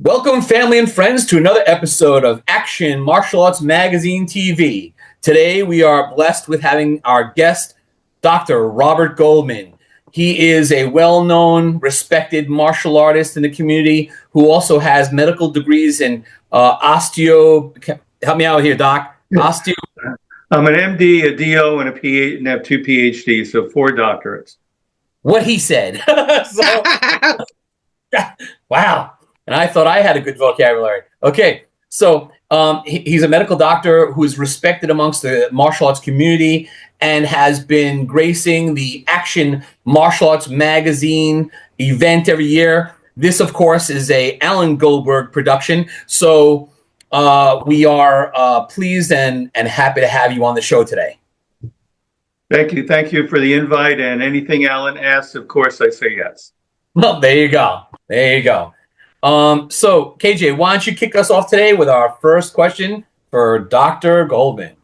Welcome, family and friends, to another episode of Action Martial Arts Magazine TV. Today, we are blessed with having our guest, Dr. Robert Goldman. He is a well-known, respected martial artist in the community who also has medical degrees in osteo. Help me out here, Doc. Osteo. I'm an MD, a DO, and a PhD, and have two PhDs, so 4 doctorates. What he said. Wow. And I thought I had a good vocabulary. Okay, so he's a medical doctor who is respected amongst the martial arts community and has been gracing the Action Martial Arts Magazine event every year. This, of course, is a Alan Goldberg production. So we are pleased and happy to have you on the show today. Thank you. Thank you for the invite. And anything Alan asks, of course, I say yes. Well, there you go. There you go. So, KJ, why don't you kick us off today with our first question for Dr. Goldman?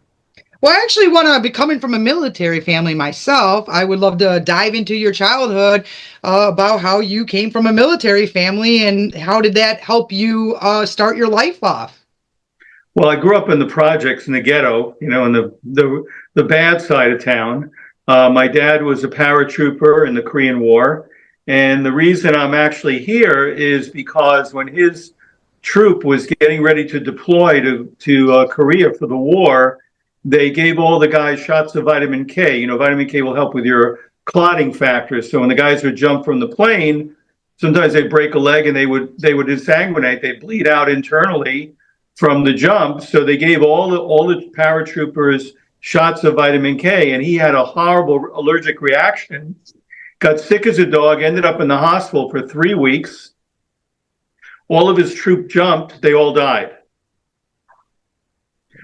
Well, I actually want to be coming from a military family myself. I would love to dive into your childhood about how you came from a military family and how did that help you start your life off? Well, I grew up in the projects in the ghetto, in the bad side of town. My dad was a paratrooper in the Korean War. And the reason I'm actually here is because when his troop was getting ready to deploy to Korea for the war, they gave all the guys shots of vitamin K. Vitamin K will help with your clotting factors. So when the guys would jump from the plane, sometimes they'd break a leg and they would desanguinate. They'd bleed out internally from the jump. So they gave all the paratroopers shots of vitamin K, and he had a horrible allergic reaction. Got sick as a dog, ended up in the hospital for 3 weeks. All of his troop jumped, they all died.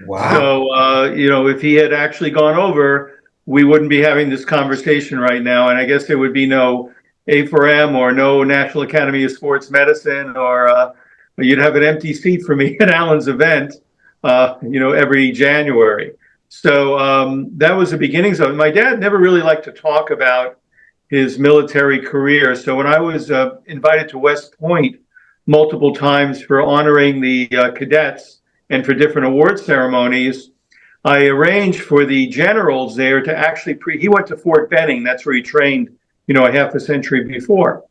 Wow. So, if he had actually gone over, we wouldn't be having this conversation right now. And I guess there would be no A4M or no National Academy of Sports Medicine, or you'd have an empty seat for me at Alan's event, every January. So that was the beginnings of it. My dad never really liked to talk about his military career. So when I was invited to West Point multiple times for honoring the cadets and for different award ceremonies, I arranged for the generals there to actually he went to Fort Benning. That's where he trained, a half a century before.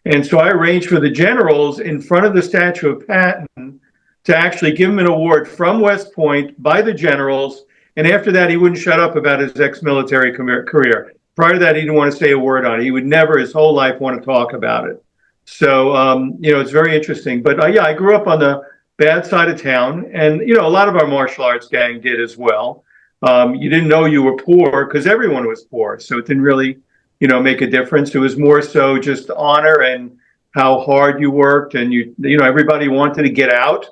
And so I arranged for the generals in front of the statue of Patton to actually give him an award from West Point by the generals. And after that, he wouldn't shut up about his ex-military career. Prior to that, he didn't want to say a word on it. He would never, his whole life, want to talk about it. So, it's very interesting. But I grew up on the bad side of town. And, a lot of our martial arts gang did as well. You didn't know you were poor because everyone was poor. So it didn't really, make a difference. It was more so just honor and how hard you worked. And, everybody wanted to get out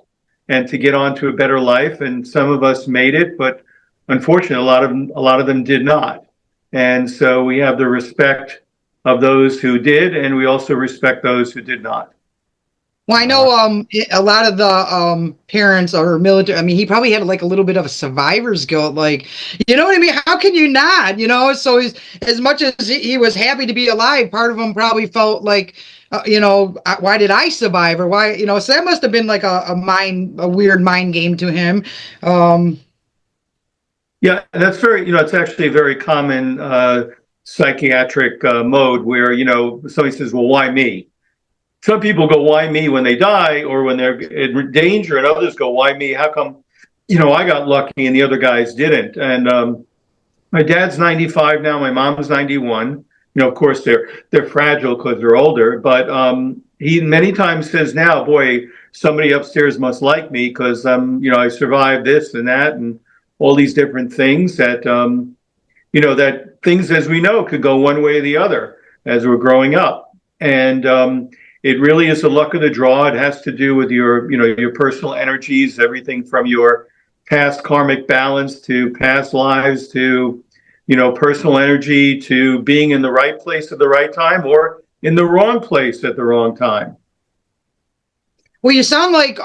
and to get on to a better life. And some of us made it. But unfortunately, a lot of them did not. And so we have the respect of those who did, and we also respect those who did not. Well, I know a lot of the parents are military. I mean, he probably had like a little bit of a survivor's guilt. Like, you know what I mean? How can you not? So as much as he was happy to be alive, part of him probably felt like, why did I survive? Or why, so that must have been like a weird mind game to him. Yeah, that's it's actually a very common psychiatric mode where, somebody says, well, why me? Some people go, why me when they die or when they're in danger, and others go, why me? How come, I got lucky and the other guys didn't? And my dad's 95 now, my mom's 91. Of course, they're fragile because they're older, but he many times says now, boy, somebody upstairs must like me because, I survived this and that and all these different things that, that things, as we know, could go one way or the other as we're growing up. And it really is the luck of the draw. It has to do with your personal energies, everything from your past karmic balance to past lives to, personal energy to being in the right place at the right time or in the wrong place at the wrong time. Well, you sound like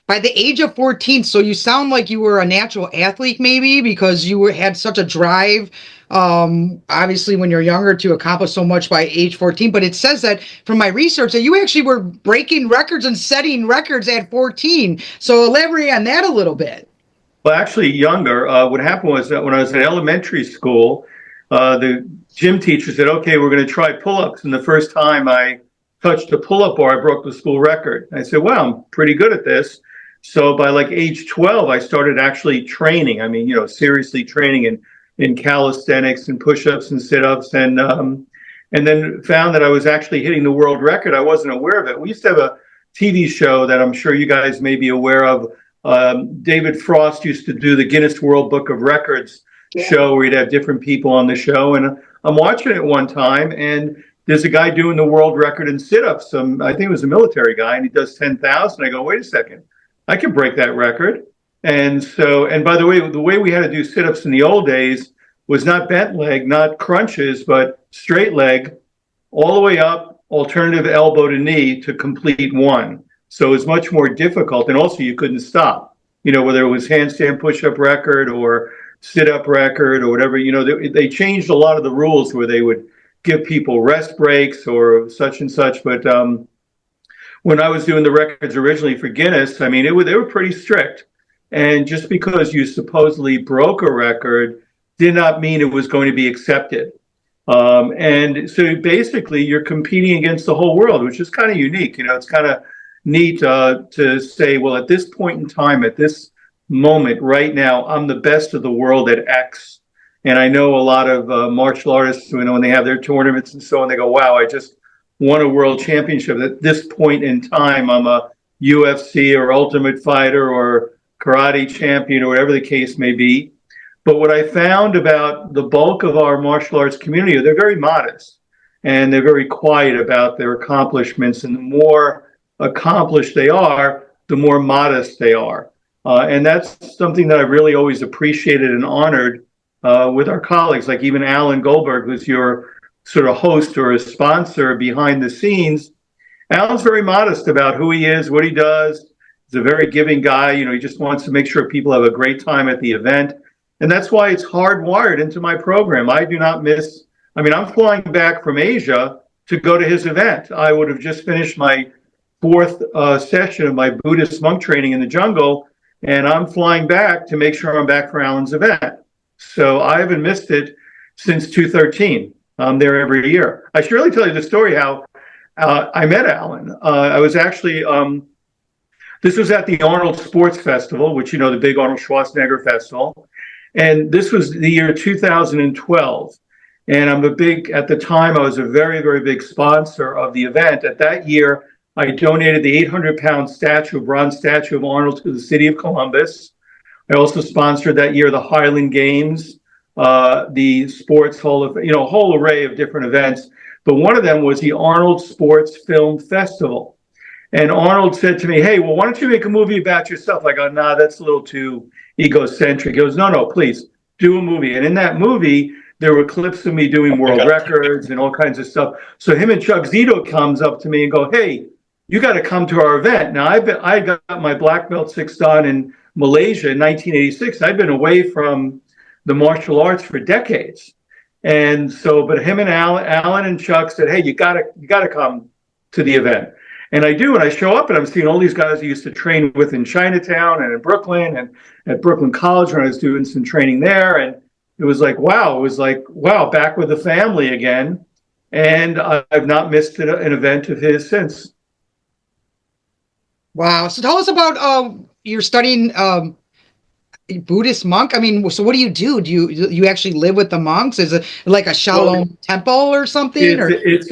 by the age of 14, so you sound like you were a natural athlete, maybe because had such a drive, obviously when you're younger, to accomplish so much by age 14. But it says that from my research that you actually were breaking records and setting records at 14. So elaborate on that a little bit. Well, actually, younger. What happened was that when I was in elementary school, the gym teacher said, "Okay, we're going to try pull-ups." And the first time I touched a pull-up bar, I broke the school record. I said, "Well, I'm pretty good at this." So by like age 12, I started actually training. I mean, seriously training in calisthenics and push-ups and sit-ups, and then found that I was actually hitting the world record. I wasn't aware of it. We used to have a TV show that I'm sure you guys may be aware of. David Frost used to do the Guinness World Book of Records show where he'd have different people on the show. And I'm watching it one time, and there's a guy doing the world record in sit-ups. I think it was a military guy, and he does 10,000. I go, wait a second, I can break that record. And by the way we had to do sit-ups in the old days was not bent leg, not crunches, but straight leg, all the way up, alternative elbow to knee to complete one. So it was much more difficult. And also you couldn't stop, whether it was handstand push-up record or sit-up record or whatever, they changed a lot of the rules where they would give people rest breaks or such and such. But when I was doing the records originally for Guinness, I mean, they were pretty strict. And just because you supposedly broke a record did not mean it was going to be accepted. And so basically you're competing against the whole world, which is kind of unique. It's kind of neat to say, well, at this point in time, at this moment right now, I'm the best of the world at X. And I know a lot of martial artists, when they have their tournaments and so on, they go, wow, I just won a world championship. At this point in time, I'm a UFC or Ultimate Fighter or karate champion or whatever the case may be. But what I found about the bulk of our martial arts community, they're very modest and they're very quiet about their accomplishments. And the more accomplished they are, the more modest they are. And that's something that I really always appreciated and honored with our colleagues, like even Alan Goldberg, who's your sort of host or a sponsor behind the scenes. Alan's very modest about who he is, what he does. He's a very giving guy. He just wants to make sure people have a great time at the event. And that's why it's hardwired into my program. I do not miss. I mean, I'm flying back from Asia to go to his event. I would have just finished my fourth session of my Buddhist monk training in the jungle, and I'm flying back to make sure I'm back for Alan's event. So I haven't missed it since 2013. I'm there every year. I should really tell you the story how I met Alan. I was actually, this was at the Arnold Sports Festival, which, the big Arnold Schwarzenegger Festival. And this was the year 2012. And at the time, I was a very, very big sponsor of the event. At that year, I donated the 800-pound bronze statue of Arnold to the city of Columbus. I also sponsored that year the Highland Games, the Sports Hall of, a whole array of different events. But one of them was the Arnold Sports Film Festival. And Arnold said to me, hey, well, why don't you make a movie about yourself? I go, nah, that's a little too egocentric. He goes, no, please do a movie. And in that movie, there were clips of me doing world records and all kinds of stuff. So him and Chuck Zito comes up to me and go, hey, you got to come to our event. Now, I got my black belt 6th dan in Malaysia in 1986. I've been away from the martial arts for decades. And so, but him and Alan and Chuck said, hey, you gotta come to the event. And I do, and I show up and I'm seeing all these guys I used to train with in Chinatown and in Brooklyn and at Brooklyn College when I was doing some training there. And it was like, wow, back with the family again. And I've not missed an event of his since. Wow. So tell us about you're studying Buddhist monk. I mean, so what do? Do you actually live with the monks? Is it like a Shalom temple or something? It's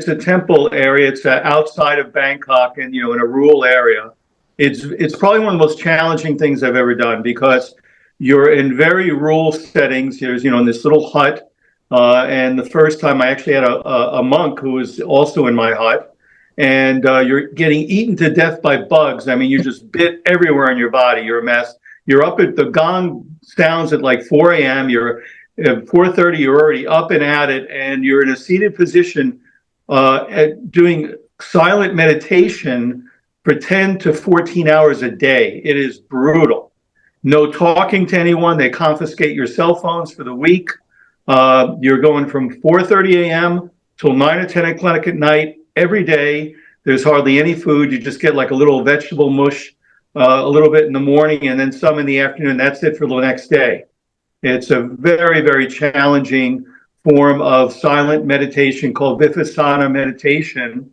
a temple area. It's outside of Bangkok and in a rural area. It's probably one of the most challenging things I've ever done because you're in very rural settings. There's in this little hut, and the first time I actually had a monk who was also in my hut. And you're getting eaten to death by bugs. I mean, you just bit everywhere in your body. You're a mess. You're up at the gong sounds at like 4 a.m. You're at 4:30. You're already up and at it, and you're in a seated position doing silent meditation for 10 to 14 hours a day. It is brutal. No talking to anyone. They confiscate your cell phones for the week. You're going from 4:30 a.m. till 9 or 10 o'clock at night every day. There's hardly any food. You just get like a little vegetable mush, a little bit in the morning and then some in the afternoon. That's it for the next day. It's a very, very challenging form of silent meditation called Vipassana meditation.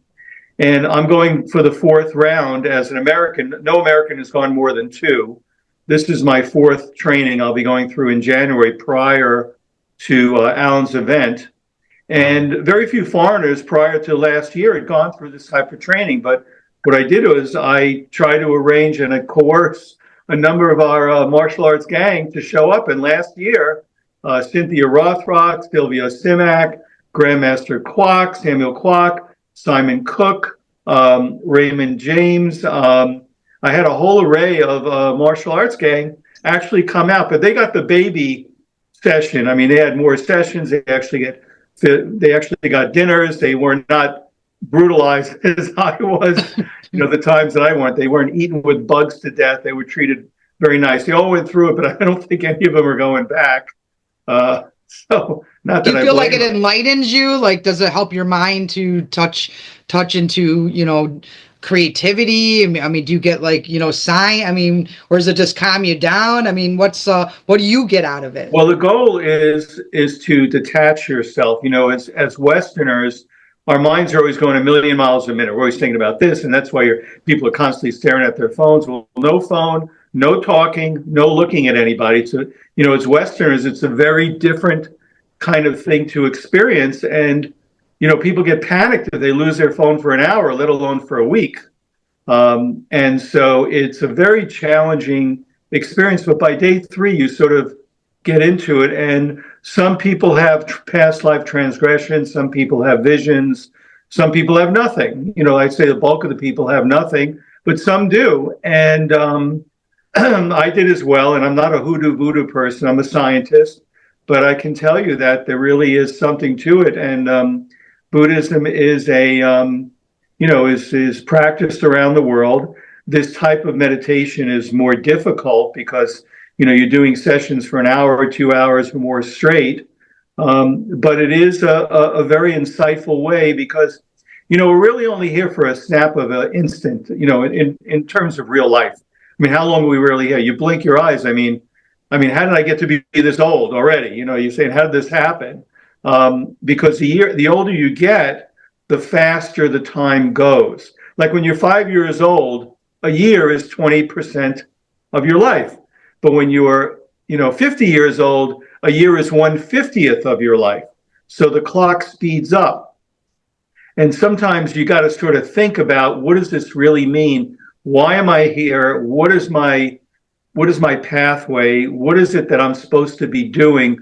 And I'm going for the fourth round as an American. No American has gone more than two. This is my fourth training I'll be going through in January prior to Alan's event. And very few foreigners prior to last year had gone through this type of training. But what I did was I tried to arrange and coerce a number of our martial arts gang to show up. And last year, Cynthia Rothrock, Sylvia Simak, Grandmaster Kwok, Samuel Kwok, Simon Cook, Raymond James. I had a whole array of martial arts gang actually come out, but they got the baby session. I mean, they had more sessions. They actually got dinners. They were not brutalized as I was. The times that I went, they weren't eaten with bugs to death. They were treated very nice. They all went through it, but I don't think any of them are going back. So not that Do you I feel like it them. enlightens you? Like, does it help your mind to touch into, creativity? I mean, do you get like, sign? I mean, or does it just calm you down? I mean, what do you get out of it? Well, the goal is to detach yourself. As Westerners, our minds are always going a million miles a minute. We're always thinking about this, and that's why people are constantly staring at their phones. Well, no phone, no talking, no looking at anybody. So, as Westerners, it's a very different kind of thing to experience. And, people get panicked if they lose their phone for an hour, let alone for a week. And so it's a very challenging experience. But by day 3, you sort of get into it. And some people have past life transgressions. Some people have visions. Some people have nothing. I'd say the bulk of the people have nothing, but some do. And I did as well. And I'm not a hoodoo voodoo person. I'm a scientist. But I can tell you that there really is something to it. And Buddhism is is practiced around the world. This type of meditation is more difficult because, you're doing sessions for an hour or 2 hours or more straight. But it is a very insightful way because, we're really only here for a snap of an instant, in terms of real life. I mean, how long are we really here? You blink your eyes. I mean, how did I get to be this old already? You're saying, how did this happen? Because the older you get, the faster the time goes. Like when you're 5 years old, a year is 20% of your life. But when you're, 50 years old, a year is 1/50th of your life. So the clock speeds up. And sometimes you got to sort of think about, what does this really mean? Why am I here? What is my pathway? What is it that I'm supposed to be doing?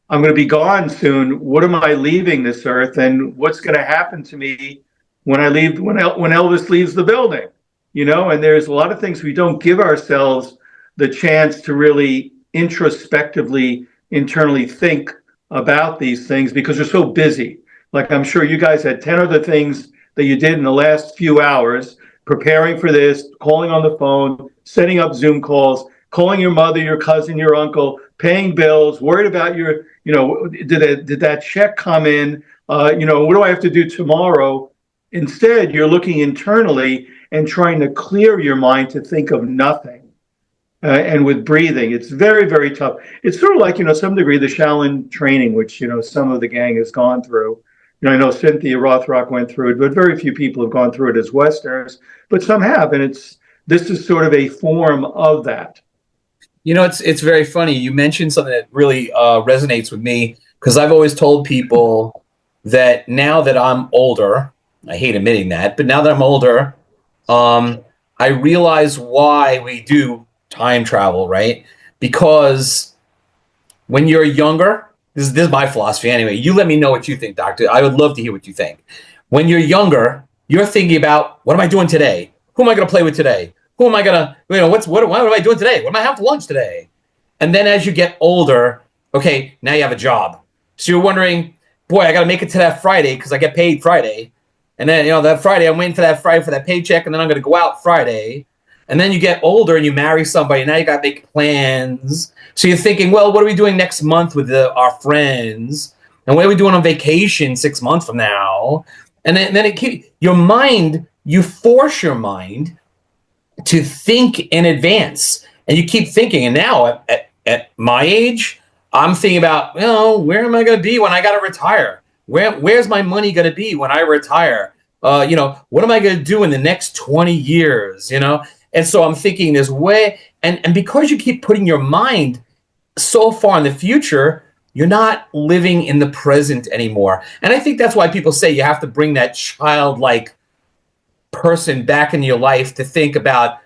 I'm going to be gone soon. What am I leaving this earth? And what's going to happen to me when I leave, when Elvis leaves the building? And there's a lot of things we don't give ourselves the chance to really introspectively, internally think about these things because we're so busy. Like I'm sure you guys had 10 other things that you did in the last few hours, preparing for this, calling on the phone, setting up Zoom calls, calling your mother, your cousin, your uncle, paying bills, worried about your, did that check come in? What do I have to do tomorrow? Instead, you're looking internally and trying to clear your mind to think of nothing. And with breathing, it's very, very tough. It's sort of like, some degree, the Shaolin training, which, some of the gang has gone through. I know Cynthia Rothrock went through it, but very few people have gone through it as Westerners, but some have. And this is sort of a form of that. It's very funny. You mentioned something that really resonates with me because I've always told people that now that I'm older, I hate admitting that, but now that I'm older, I realize why we do time travel, right? Because when you're younger, this is my philosophy anyway. You let me know what you think, doctor. I would love to hear what you think. When you're younger, you're thinking about, what am I doing today? Who am I going to play with today? Who am I going to, what am I doing today? What am I having for lunch today? And then as you get older, okay, now you have a job. So you're wondering, boy, I got to make it to that Friday because I get paid Friday. And then, that Friday, I'm waiting for that Friday for that paycheck, and then I'm going to go out Friday. And then you get older and you marry somebody. And now you got to make plans. So you're thinking, well, what are we doing next month with our friends? And what are we doing on vacation 6 months from now? And then you force your mind to think in advance. And you keep thinking. And now at my age, I'm thinking about, where am I going to be when I got to retire? Where's my money going to be when I retire? What am I going to do in the next 20 years? And so I'm thinking this way, and because you keep putting your mind so far in the future, you're not living in the present anymore. And I think that's why people say you have to bring that childlike person back into your life to think about,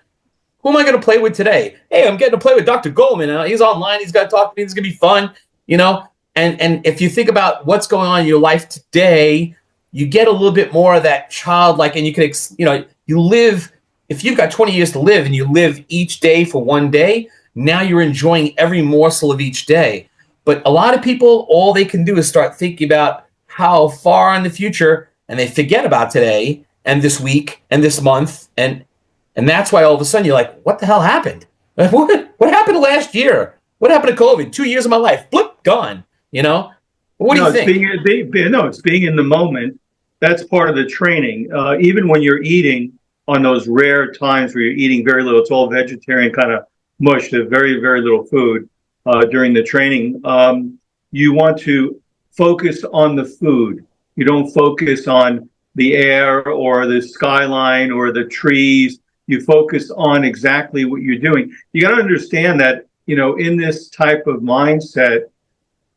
who am I going to play with today? Hey, I'm getting to play with Dr. Goldman. He's online. He's got to talk to me. It's going to be fun, And if you think about what's going on in your life today, you get a little bit more of that childlike, and you can, you live. If you've got 20 years to live and you live each day for one day, now you're enjoying every morsel of each day. But a lot of people, all they can do is start thinking about how far in the future, and they forget about today and this week and this month. And that's why all of a sudden you're like, what the hell happened? What happened last year? What happened to COVID? 2 years of my life, blip, gone. What do you think? It's being in the moment. That's part of the training. Even when you're eating, on those rare times where you're eating very little, it's all vegetarian kind of mush, there's very, very little food during the training. You want to focus on the food. You don't focus on the air or the skyline or the trees. You focus on exactly what you're doing. You got to understand that, in this type of mindset,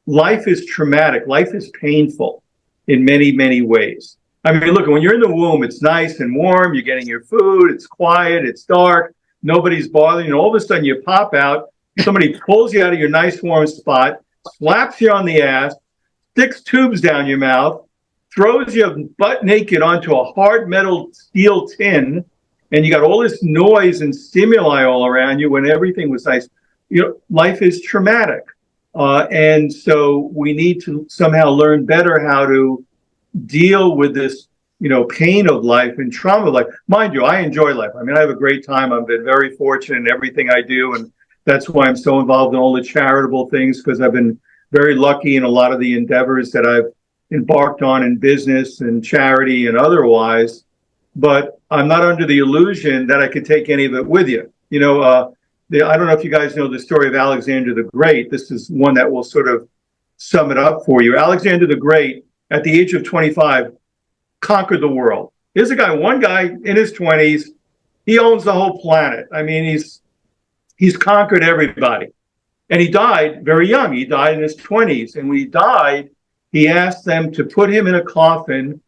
life is traumatic. Life is painful in many, many ways. I mean, look, when you're in the womb, it's nice and warm. You're getting your food. It's quiet. It's dark. Nobody's bothering you. All of a sudden, you pop out. Somebody pulls you out of your nice warm spot, slaps you on the ass, sticks tubes down your mouth, throws you butt naked onto a hard metal steel tin, and you got all this noise and stimuli all around you when everything was nice. Life is traumatic. And so we need to somehow learn better how to deal with this, pain of life and trauma of life. Mind you, I enjoy life. I mean, I have a great time. I've been very fortunate in everything I do. And that's why I'm so involved in all the charitable things, because I've been very lucky in a lot of the endeavors that I've embarked on in business and charity and otherwise. But I'm not under the illusion that I could take any of it with you. I don't know if you guys know the story of Alexander the Great. This is one that will sort of sum it up for you. Alexander the Great, at the age of 25, conquered the world. Here's one guy in his 20s. He owns the whole planet. I mean, he's conquered everybody. And he died very young. He died in his 20s. And when he died, he asked them to put him in a coffin,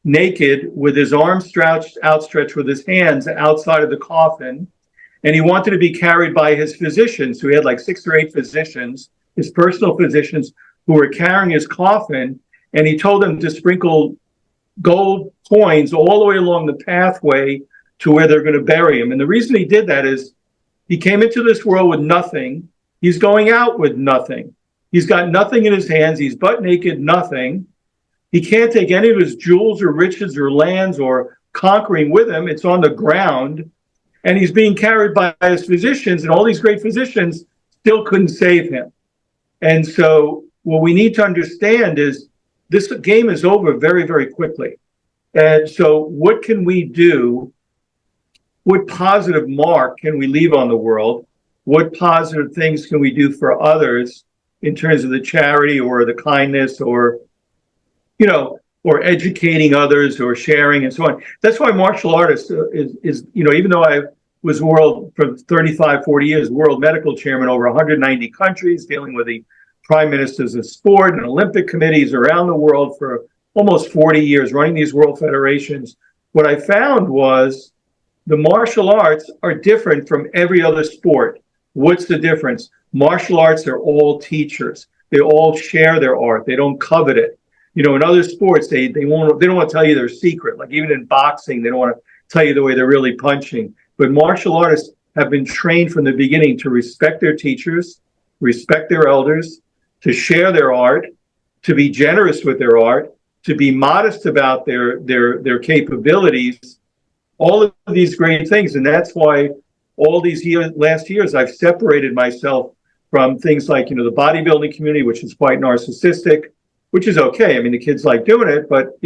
naked, with his arms outstretched, with his hands outside of the coffin. And he wanted to be carried by his physicians. So he had like 6 or 8 physicians, his personal physicians, who were carrying his coffin. And he told them to sprinkle gold coins all the way along the pathway to where they're going to bury him. And the reason he did that is he came into this world with nothing. He's going out with nothing. He's got nothing in his hands. He's butt naked, nothing. He can't take any of his jewels or riches or lands or conquering with him. It's on the ground. And he's being carried by his physicians, and all these great physicians still couldn't save him. And so what we need to understand is this game is over very, very quickly. And so what can we do? What positive mark can we leave on the world? What positive things can we do for others in terms of the charity or the kindness or educating others or sharing and so on? That's why martial artists is even though I was for 35, 40 years, world medical chairman over 190 countries, dealing with the prime ministers of sport and Olympic committees around the world for almost 40 years, running these world federations. What I found was the martial arts are different from every other sport. What's the difference? Martial arts are all teachers. They all share their art. They don't covet it. In other sports, they don't want to tell you their secret. Like even in boxing, they don't want to tell you the way they're really punching. But martial artists have been trained from the beginning to respect their teachers, respect their elders, to share their art, to be generous with their art, to be modest about their capabilities, all of these great things. And that's why all these last years I've separated myself from things like, the bodybuilding community, which is quite narcissistic, which is okay. I mean, the kids like doing it, but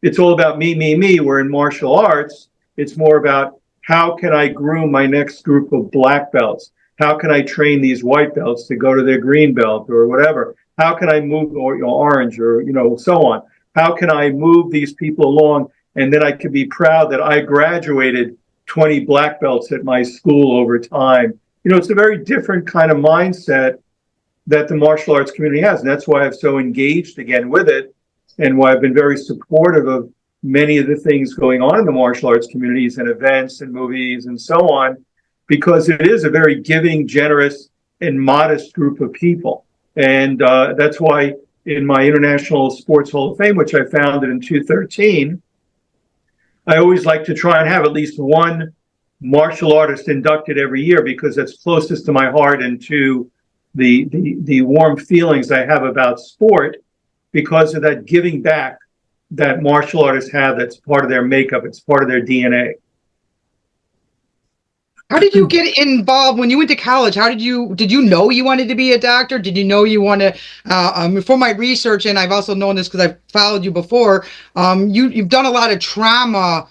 it's all about me, me, me. Where in martial arts, it's more about how can I groom my next group of black belts? How can I train these white belts to go to their green belt or whatever? How can I move, or orange, or so on? How can I move these people along? And then I could be proud that I graduated 20 black belts at my school over time. It's a very different kind of mindset that the martial arts community has. And that's why I'm so engaged again with it, and why I've been very supportive of many of the things going on in the martial arts communities and events and movies and so on, because it is a very giving, generous, and modest group of people. And that's why in my International Sports Hall of Fame, which I founded in 2013, I always like to try and have at least one martial artist inducted every year, because that's closest to my heart and to the warm feelings I have about sport, because of that giving back that martial artists have. That's part of their makeup. It's part of their DNA. How did you get involved when you went to college? Did you know you wanted to be a doctor? Did you know you want to, for my research, and I've also known this because I've followed you before, you've done a lot of trauma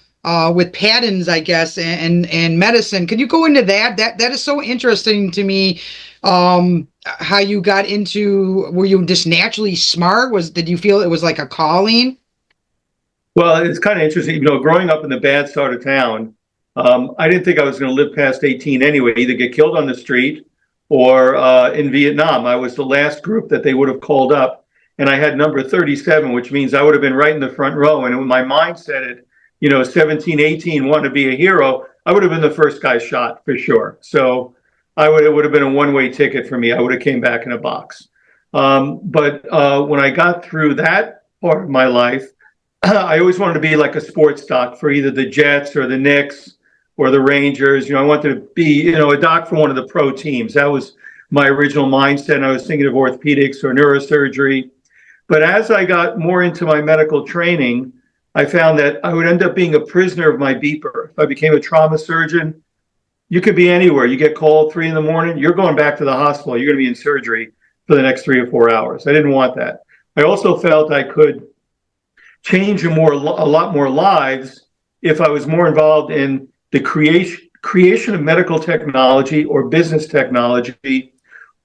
with patterns, I guess, and medicine. Could you go into that? That is so interesting to me. How you got into, were you just naturally smart? Did you feel it was like a calling? Well, it's kind of interesting, growing up in the bad side of town, I didn't think I was going to live past 18 anyway, either get killed on the street or in Vietnam. I was the last group that they would have called up, and I had number 37, which means I would have been right in the front row. And when my mind said it, 17, 18, want to be a hero, I would have been the first guy shot for sure. So it would have been a one-way ticket for me. I would have came back in a box. But when I got through that part of my life, I always wanted to be like a sports doc for either the Jets or the Knicks or the Rangers. I wanted to be, a doc for one of the pro teams. That was my original mindset. And I was thinking of orthopedics or neurosurgery. But as I got more into my medical training, I found that I would end up being a prisoner of my beeper. If I became a trauma surgeon, you could be anywhere. You get called 3 a.m, you're going back to the hospital. You're going to be in surgery for the next 3 or 4 hours. I didn't want that. I also felt I could change a lot more lives if I was more involved in the creation of medical technology or business technology,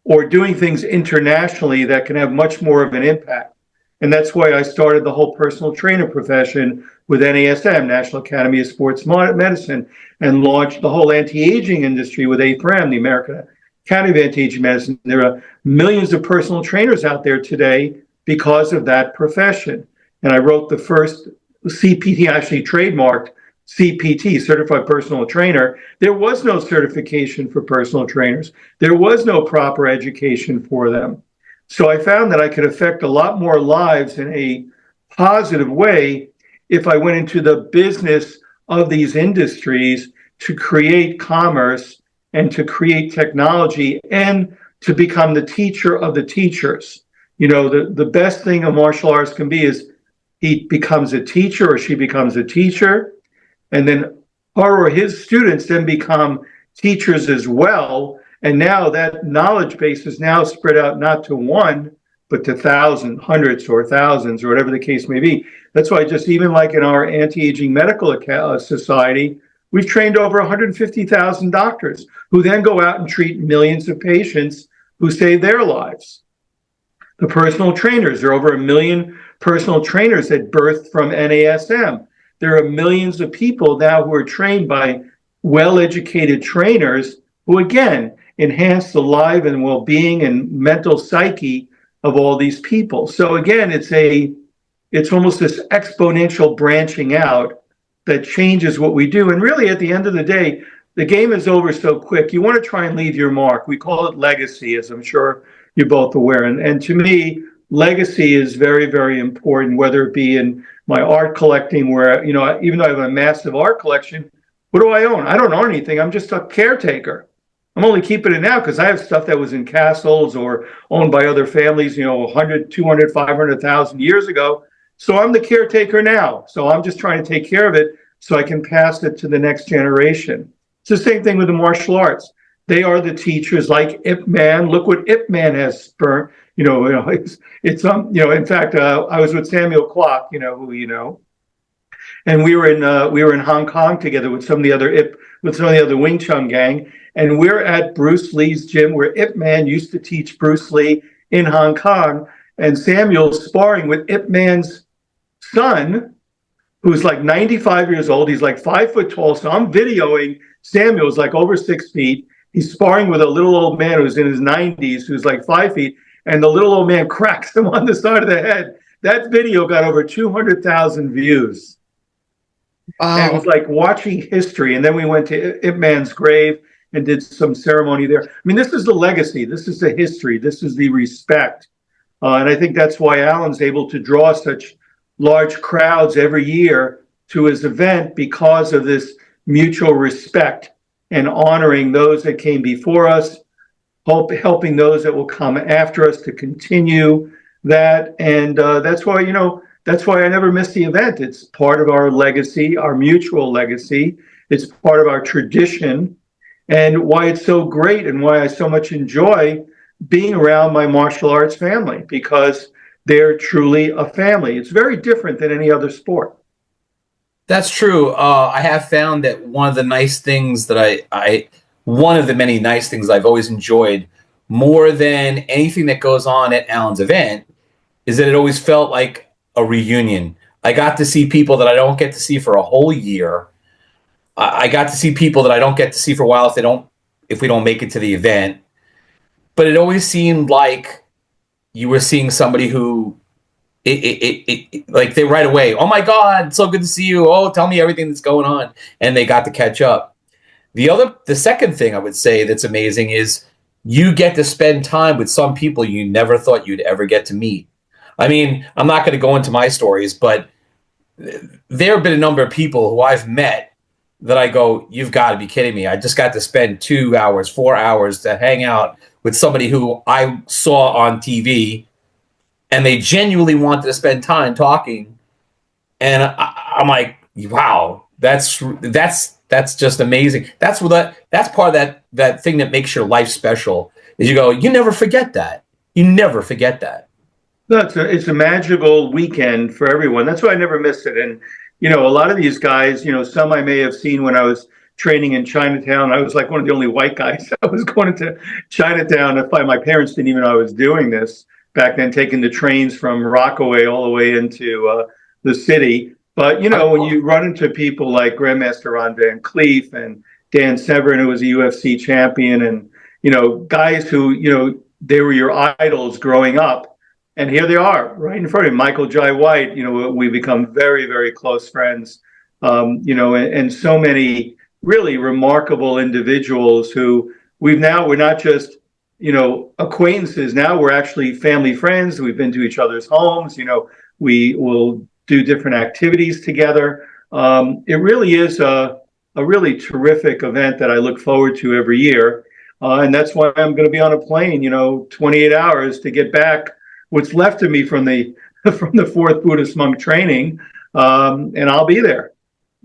or doing things internationally that can have much more of an impact. And that's why I started the whole personal trainer profession with NASM, National Academy of Sports Medicine, and launched the whole anti-aging industry with A4M, the American Academy of Anti-Aging Medicine. There are millions of personal trainers out there today because of that profession. And I wrote the first CPT, actually trademarked CPT, Certified Personal Trainer. There was no certification for personal trainers. There was no proper education for them. So I found that I could affect a lot more lives in a positive way if I went into the business of these industries to create commerce and to create technology and to become the teacher of the teachers. The best thing a martial artist can be is he becomes a teacher or she becomes a teacher, and then her or his students then become teachers as well. And now that knowledge base is now spread out not to one, but to thousands, hundreds, or thousands, or whatever the case may be. That's why just even like in our anti-aging medical society, we've trained over 150,000 doctors who then go out and treat millions of patients who save their lives. The personal trainers, there are over 1 million personal trainers that birthed from NASM. There are millions of people now who are trained by well-educated trainers who, again, enhance the life and well-being and mental psyche of all these people. So again, it's almost this exponential branching out that changes what we do. And really, at the end of the day, the game is over so quick. You want to try and leave your mark. We call it legacy, as I'm sure you're both aware. And to me, legacy is very, very important, whether it be in my art collecting, where, even though I have a massive art collection, what do I own? I don't own anything. I'm just a caretaker. I'm only keeping it now because I have stuff that was in castles or owned by other families, 100, 200, 500,000 years ago. So I'm the caretaker now. So I'm just trying to take care of it so I can pass it to the next generation. It's the same thing with the martial arts. They are the teachers, like Ip Man. Look what Ip Man has spurned. It's in fact, I was with Samuel Kwok, who and we were in Hong Kong together with some of the other Wing Chun gang, and we're at Bruce Lee's gym where Ip Man used to teach Bruce Lee in Hong Kong, and Samuel's sparring with Ip Man's son, who's like 95 years old. He's like 5 foot tall. So I'm videoing Samuel's like over 6 feet. He's sparring with a little old man who's in his 90s, who's like 5 feet, and the little old man cracks him on the side of the head. That video got over 200,000 views. Wow. And it was like watching history. And then we went to Ip Man's grave and did some ceremony there. I mean, this is the legacy. This is the history. This is the respect. And I think that's why Alan's able to draw such large crowds every year to his event, because of this mutual respect and honoring those that came before us, helping those that will come after us to continue that. And that's why I never miss the event. It's part of our legacy, our mutual legacy. It's part of our tradition, and why it's so great and why I so much enjoy being around my martial arts family, because they're truly a family. It's very different than any other sport. That's true. I have found that one of the nice things that one of the many nice things I've always enjoyed more than anything that goes on at Alan's event is that it always felt like a reunion. I got to see people that I don't get to see for a whole year. I got to see people that I don't get to see for a while if we don't make it to the event. But it always seemed like you were seeing somebody who like they right away, oh my God, so good to see you. Oh, tell me everything that's going on. And they got to catch up. The second thing I would say that's amazing is you get to spend time with some people you never thought you'd ever get to meet. I mean, I'm not going to go into my stories, but there have been a number of people who I've met that I go, you've got to be kidding me. I just got to spend 2 hours, 4 hours to hang out with somebody who I saw on TV, and they genuinely wanted to spend time talking. And I'm like, wow, that's just amazing. That's part of that thing that makes your life special, is you go, you never forget that. You never forget that. It's a magical weekend for everyone. That's why I never miss it. And, a lot of these guys, some I may have seen when I was training in Chinatown. I was like one of the only white guys. I was going to Chinatown. My parents didn't even know I was doing this back then, taking the trains from Rockaway all the way into the city. But, when you run into people like Grandmaster Ron Van Cleef and Dan Severn, who was a UFC champion, and, guys who, they were your idols growing up. And here they are right in front of you. Michael Jai White, we become very, very close friends, and so many really remarkable individuals who we're not just, acquaintances. Now we're actually family friends. We've been to each other's homes. We will do different activities together. It really is a really terrific event that I look forward to every year. And that's why I'm going to be on a plane, 28 hours to get back what's left of me from the fourth Buddhist monk training, and I'll be there.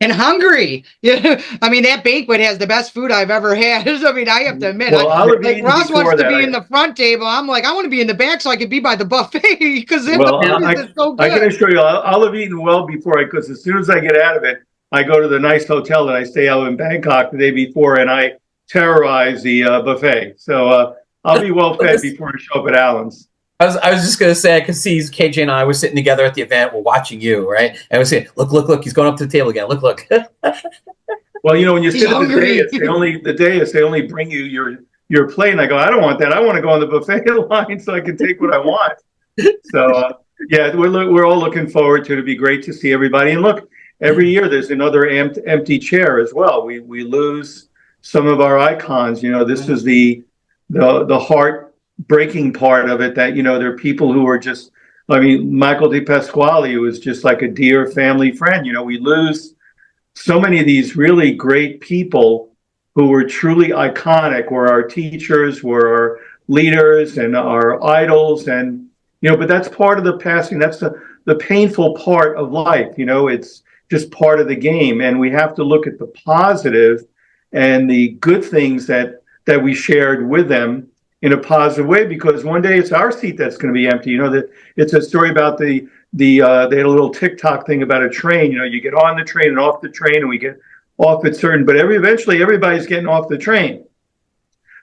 And hungry. Yeah, I mean, that banquet has the best food I've ever had. I mean, I have to admit, like Ross wants to be in the front table. I'm like, I want to be in the back so I can be by the buffet, because the food is so good. I can assure you, I'll have eaten well before because as soon as I get out of it, I go to the nice hotel that I stay out in Bangkok the day before, and I terrorize the buffet. So I'll be well fed before I show up at Alan's. I was just going to say, I could see KJ and I were sitting together at the event. We're watching you, right? And we're saying, look, he's going up to the table again. Look. Well, when you sit at the dais, they only bring you your plate. And I go, I don't want that. I want to go on the buffet line so I can take what I want. So, yeah, we're all looking forward to it. It'd be great to see everybody. And look, every year there's another empty chair as well. We lose some of our icons. This is the heart breaking part of it, that there are people who are just, Michael De Pasquale, who was just like a dear family friend. We lose so many of these really great people who were truly iconic, were our teachers, were our leaders and our idols. And but that's part of the passing. That's the painful part of life. It's just part of the game. And we have to look at the positive and the good things that we shared with them in a positive way, because one day it's our seat that's going to be empty. That it's a story about they had a little TikTok thing about a train. You get on the train and off the train, and we get off at certain, but eventually everybody's getting off the train.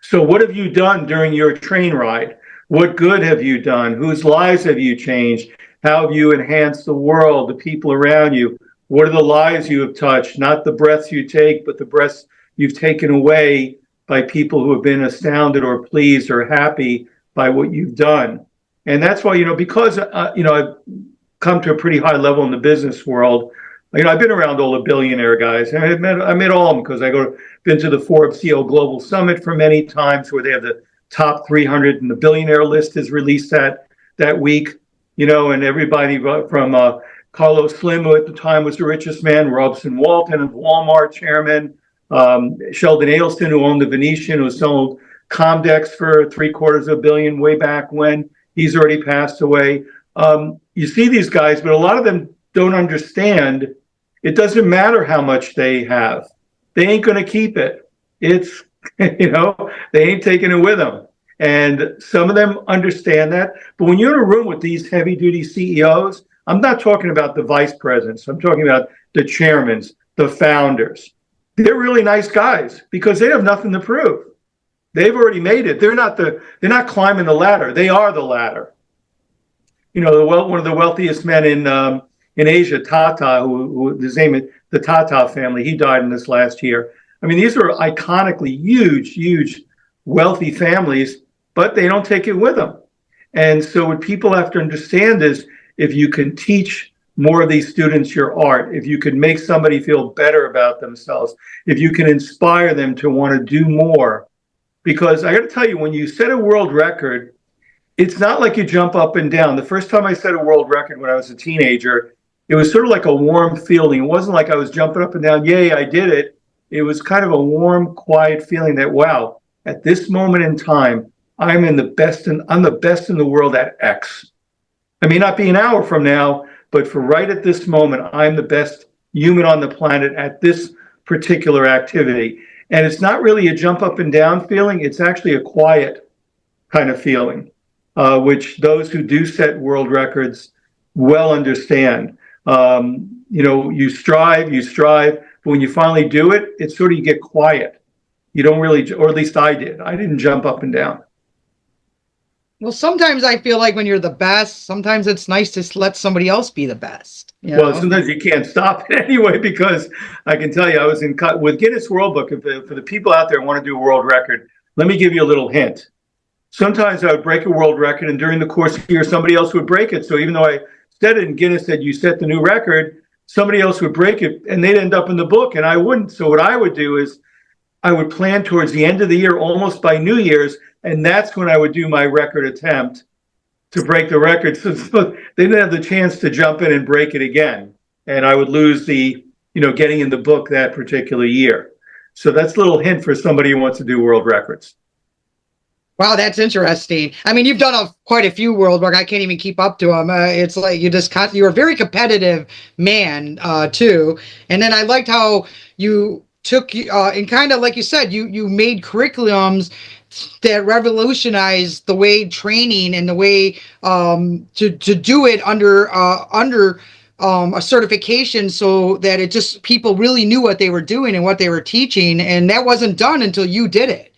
So what have you done during your train ride? What good have you done? Whose lives have you changed? How have you enhanced the world, the people around you? What are the lives you have touched? Not the breaths you take, but the breaths you've taken away by people who have been astounded or pleased or happy by what you've done. And that's why, because, I've come to a pretty high level in the business world. I've been around all the billionaire guys. And I met all of them because been to the Forbes CEO Global Summit for many times, where they have the top 300 and the billionaire list is released that week. And everybody from Carlos Slim, who at the time was the richest man, Robson Walton, of Walmart chairman, Sheldon Adelson, who owned the Venetian, who sold Comdex for $750 million way back when. He's already passed away. You see these guys, but a lot of them don't understand. It doesn't matter how much they have. They ain't going to keep it. It's, they ain't taking it with them. And some of them understand that. But when you're in a room with these heavy duty CEOs, I'm not talking about the vice presidents. I'm talking about the chairmen, the founders. They're really nice guys because they have nothing to prove. They've already made it. They're not climbing the ladder. They are the ladder. One of the wealthiest men in Asia, Tata, who his name is the Tata family. He died in this last year. I mean, these are iconically huge, wealthy families, but they don't take it with them. And so what people have to understand is, if you can teach more of these students your art, if you can make somebody feel better about themselves, if you can inspire them to want to do more, because I got to tell you, when you set a world record, it's not like you jump up and down. The first time I set a world record when I was a teenager, it was sort of like a warm feeling. It wasn't like I was jumping up and down, yay, I did it. It was kind of a warm, quiet feeling that, wow, at this moment in time, I'm the best in the world at X. I may not be an hour from now, but for right at this moment, I'm the best human on the planet at this particular activity. And it's not really a jump up and down feeling. It's actually a quiet kind of feeling, which those who do set world records well understand. You strive, but when you finally do it, it's sort of, you get quiet. You don't really, or at least I did. I didn't jump up and down. Well, sometimes I feel like when you're the best, sometimes it's nice to let somebody else be the best. Well, sometimes you can't stop it anyway, because I can tell you, I was with Guinness World Book. For the people out there who want to do a world record, let me give you a little hint. Sometimes I would break a world record, and during the course of the year, somebody else would break it. So even though I said it and Guinness said, you set the new record, somebody else would break it and they'd end up in the book and I wouldn't. So what I would do is I would plan towards the end of the year, almost by New Year's, and that's when I would do my record attempt to break the record. So they didn't have the chance to jump in and break it again. And I would lose the, getting in the book that particular year. So that's a little hint for somebody who wants to do world records. Wow, that's interesting. I mean, you've done quite a few world records. I can't even keep up to them. It's like you're a very competitive man, too. And then I liked how you took, and kind of like you said, you made curriculums that revolutionized the way training and the way to do it under a certification, so that it just, people really knew what they were doing and what they were teaching. And that wasn't done until you did it.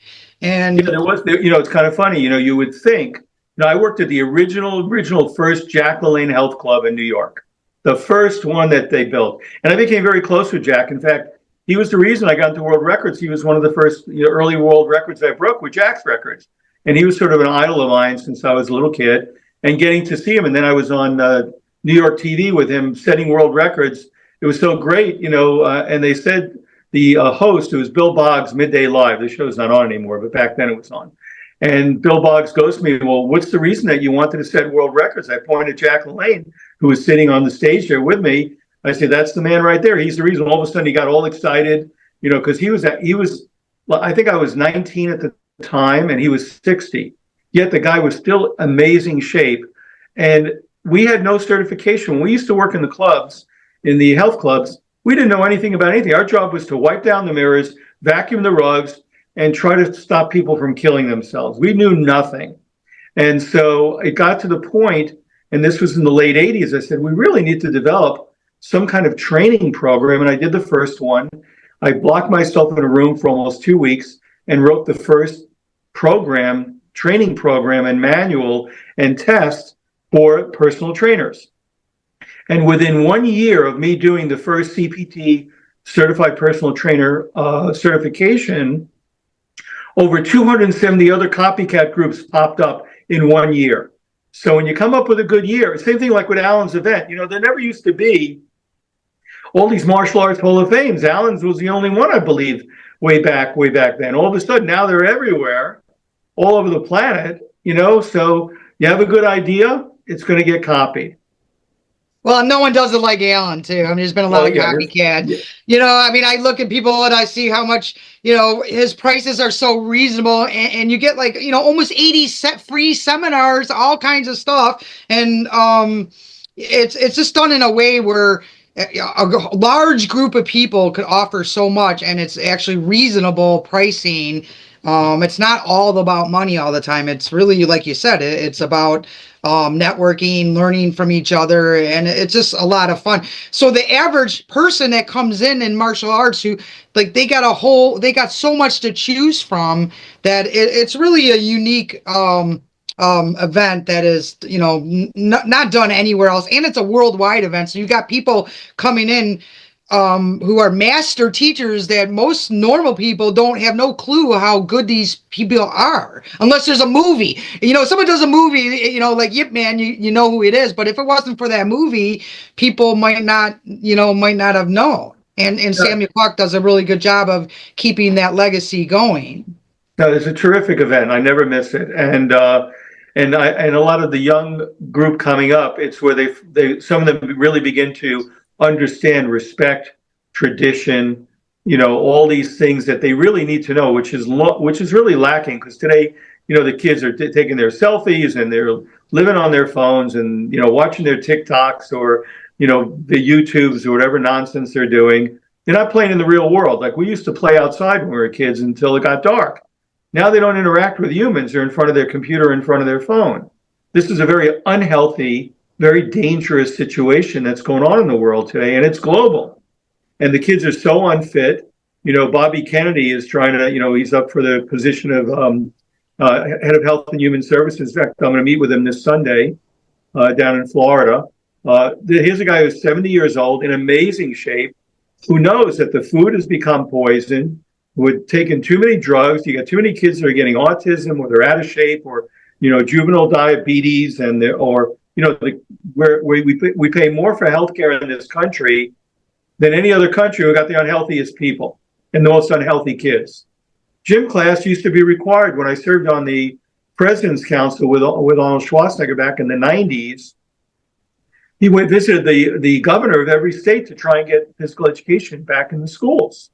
And yeah, it's kind of funny, you would think, I worked at the original first Jack LaLanne Health Club in New York, the first one that they built. And I became very close with Jack. In fact, he was the reason I got into world records. He was one of the first early world records I broke with Jack's records. And he was sort of an idol of mine since I was a little kid, and getting to see him. And then I was on New York TV with him setting world records. It was so great, and they said, the host, who was Bill Boggs, Midday Live. The show's not on anymore, but back then it was on. And Bill Boggs goes to me, well, what's the reason that you wanted to set world records? I pointed to Jack LaLanne, who was sitting on the stage there with me. I said, that's the man right there. He's the reason. All of a sudden he got all excited, because he was, I think I was 19 at the time and he was 60. Yet the guy was still amazing shape. And we had no certification. When we used to work in the clubs, in the health clubs, we didn't know anything about anything. Our job was to wipe down the mirrors, vacuum the rugs, and try to stop people from killing themselves. We knew nothing. And so it got to the point, and this was in the late 80s, I said, we really need to develop some kind of training program. And I did the first one. I blocked myself in a room for almost 2 weeks and wrote the first program, training program and manual and test for personal trainers. And within 1 year of me doing the first CPT, certified personal trainer certification, over 270 other copycat groups popped up in 1 year. So when you come up with a good year, same thing like with Alan's event, there never used to be all these martial arts Hall of Fames. Alan's was the only one, I believe, way back then. All of a sudden, now they're everywhere, all over the planet, so you have a good idea, it's going to get copied. Well, no one does it like Alan, too. I mean, there's been a lot of copycat. Yeah. I mean, I look at people and I see how much, his prices are so reasonable. And you get like, almost 80 free seminars, all kinds of stuff. And it's just done in a way where a large group of people could offer so much. And it's actually reasonable pricing. It's not all about money all the time. It's really, like you said, it's about networking, learning from each other, and it's just a lot of fun. So the average person that comes in martial arts, who they got so much to choose from that it's really a unique event that is not done anywhere else, and it's a worldwide event. So you got people coming in who are master teachers that most normal people don't have no clue how good these people are unless there's a movie. Someone does a movie, like Yip Man, you know who it is. But if it wasn't for that movie, people might not have known. And Samuel Clark does a really good job of keeping that legacy going. No, it's a terrific event. I never miss it. And a lot of the young group coming up, it's where they some of them really begin to understand respect, tradition, all these things that they really need to know, which is really lacking, because today, the kids are taking their selfies and they're living on their phones and, watching their TikToks or, the YouTubes or whatever nonsense they're doing. They're not playing in the real world. Like we used to play outside when we were kids until it got dark. Now they don't interact with humans. They're in front of their computer, in front of their phone. This is a very unhealthy, very dangerous situation that's going on in the world today, and it's global. And the kids are so unfit. Bobby Kennedy is trying to, he's up for the position of head of health and human services. In fact, I'm going to meet with him this Sunday down in Florida. Here's a guy who's 70 years old, in amazing shape, who knows that the food has become poison, who had taken too many drugs. You got too many kids that are getting autism, or they're out of shape, or, juvenile diabetes, and where we pay more for healthcare in this country than any other country. We got the unhealthiest people and the most unhealthy kids. Gym class used to be required. When I served on the President's Council with Arnold Schwarzenegger back in the 90s, he visited the governor of every state to try and get physical education back in the schools.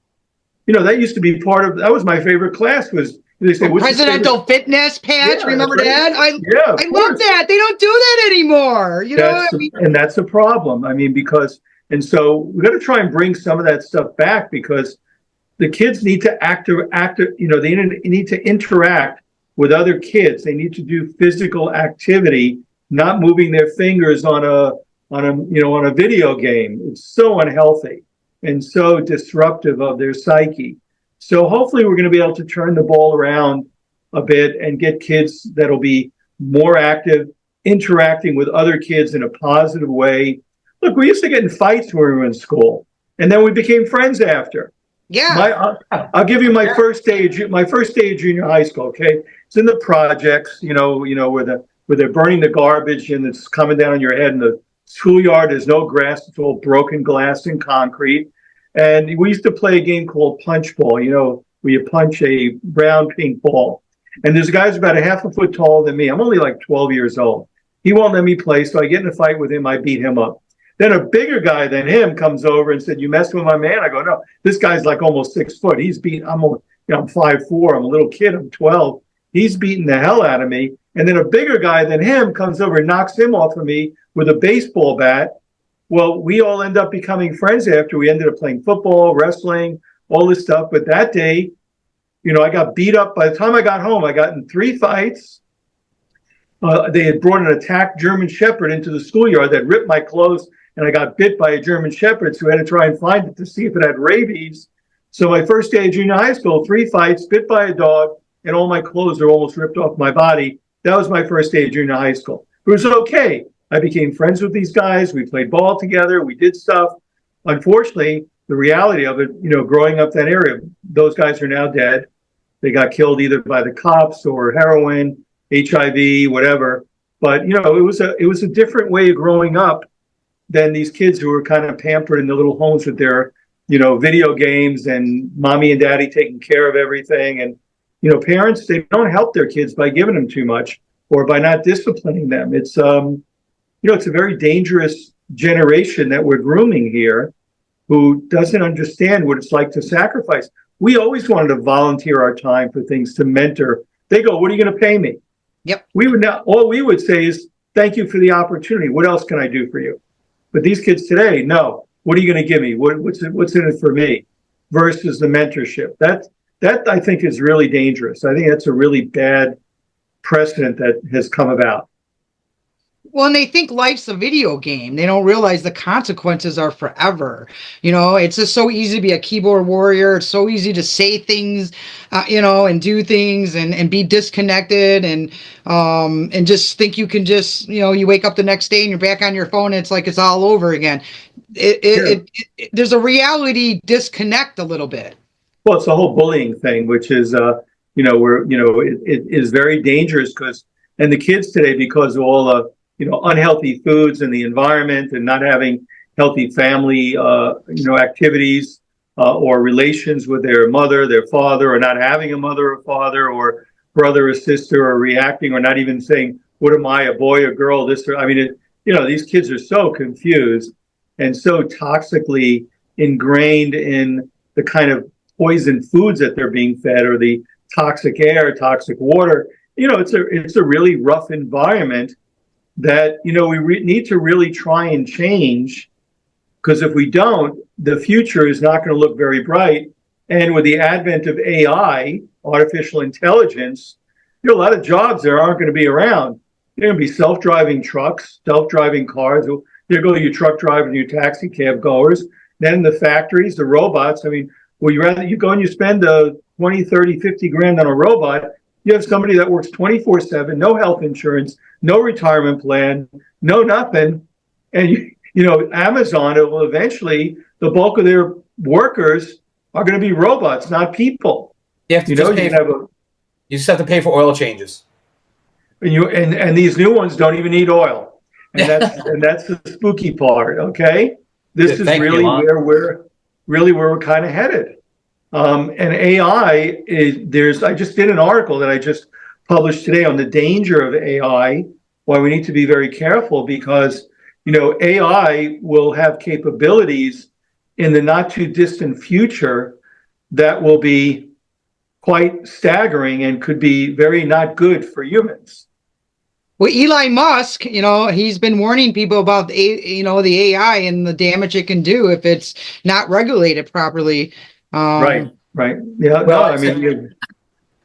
That used to be that was my favorite class. Was they say presidential fitness patch? Yeah, remember that? I love that. They don't do that anymore. And that's a problem. I mean, and so we got to try and bring some of that stuff back, because the kids need to they need to interact with other kids. They need to do physical activity, not moving their fingers on a video game. It's so unhealthy and so disruptive of their psyche. So hopefully we're going to be able to turn the ball around a bit and get kids that'll be more active, interacting with other kids in a positive way. Look, we used to get in fights when we were in school, and then we became friends after. Yeah. I'll give you my first day of junior high school. Okay, it's in the projects. Where they're burning the garbage and it's coming down on your head. In the schoolyard, there's no grass; it's all broken glass and concrete. And we used to play a game called punch ball. Where you punch a brown pink ball. And there's guys about a half a foot taller than me. I'm only like 12 years old. He won't let me play, so I get in a fight with him. I beat him up. Then a bigger guy than him comes over and said, "You messing with my man?" I go, "No, this guy's like almost 6 foot. I'm 5'4". I'm a little kid. I'm 12. He's beating the hell out of me. And then a bigger guy than him comes over and knocks him off of me with a baseball bat. Well, we all end up becoming friends after. We ended up playing football, wrestling, all this stuff. But that day, I got beat up. By the time I got home, I got in 3 fights. They had brought an attacked German Shepherd into the schoolyard that ripped my clothes, and I got bit by a German Shepherd, so I had to try and find it to see if it had rabies. So my first day of junior high school, 3 fights, bit by a dog, and all my clothes are almost ripped off my body. That was my first day of junior high school. It was okay. I became friends with these guys. We played ball together. We did stuff. Unfortunately, the reality of it, growing up that area, those guys are now dead. They got killed either by the cops or heroin, HIV, whatever. But, it was a different way of growing up than these kids who were kind of pampered in the little homes with their, video games and mommy and daddy taking care of everything. And, parents, they don't help their kids by giving them too much or by not disciplining them. It's, it's a very dangerous generation that we're grooming here who doesn't understand what it's like to sacrifice. We always wanted to volunteer our time for things, to mentor. They go, what are you going to pay me? Yep. All we would say is, thank you for the opportunity. What else can I do for you? But these kids today, no. What are you going to give me? What's in it for me? Versus the mentorship. That I think is really dangerous. I think that's a really bad precedent that has come about. Well, and they think life's a video game. They don't realize the consequences are forever. It's just so easy to be a keyboard warrior. It's so easy to say things, and do things and be disconnected and just think you can just, you wake up the next day and you're back on your phone. And it's like it's all over again. There's a reality disconnect a little bit. Well, it's the whole bullying thing, which is, it is very dangerous and the kids today, because of all the, unhealthy foods and the environment and not having healthy family, activities or relations with their mother, their father, or not having a mother or father or brother or sister, or reacting or not even saying, what am I, a boy or girl? These kids are so confused and so toxically ingrained in the kind of poison foods that they're being fed, or the toxic air, toxic water. It's a really rough environment that, we need to really try and change, because if we don't, the future is not going to look very bright. And with the advent of AI, artificial intelligence, a lot of jobs there aren't going to be around. There are going to be self-driving trucks, self-driving cars. There go your truck drivers and your taxi cab goers. Then in the factories, the robots. You go and you spend 20, 30, 50 grand on a robot. You have somebody that works 24/7, no health insurance, no retirement plan, no nothing. And, Amazon, it will eventually, the bulk of their workers are going to be robots, not people. You have to you just have to pay for oil changes. And these new ones don't even need oil. And that's the spooky part, okay? This is really where we're kind of headed. And AI I just did an article that I just published today on the danger of AI, why we need to be very careful, because, AI will have capabilities in the not too distant future that will be quite staggering and could be very not good for humans. Well, Elon Musk, he's been warning people about the AI and the damage it can do if it's not regulated properly. Right. Yeah. Well,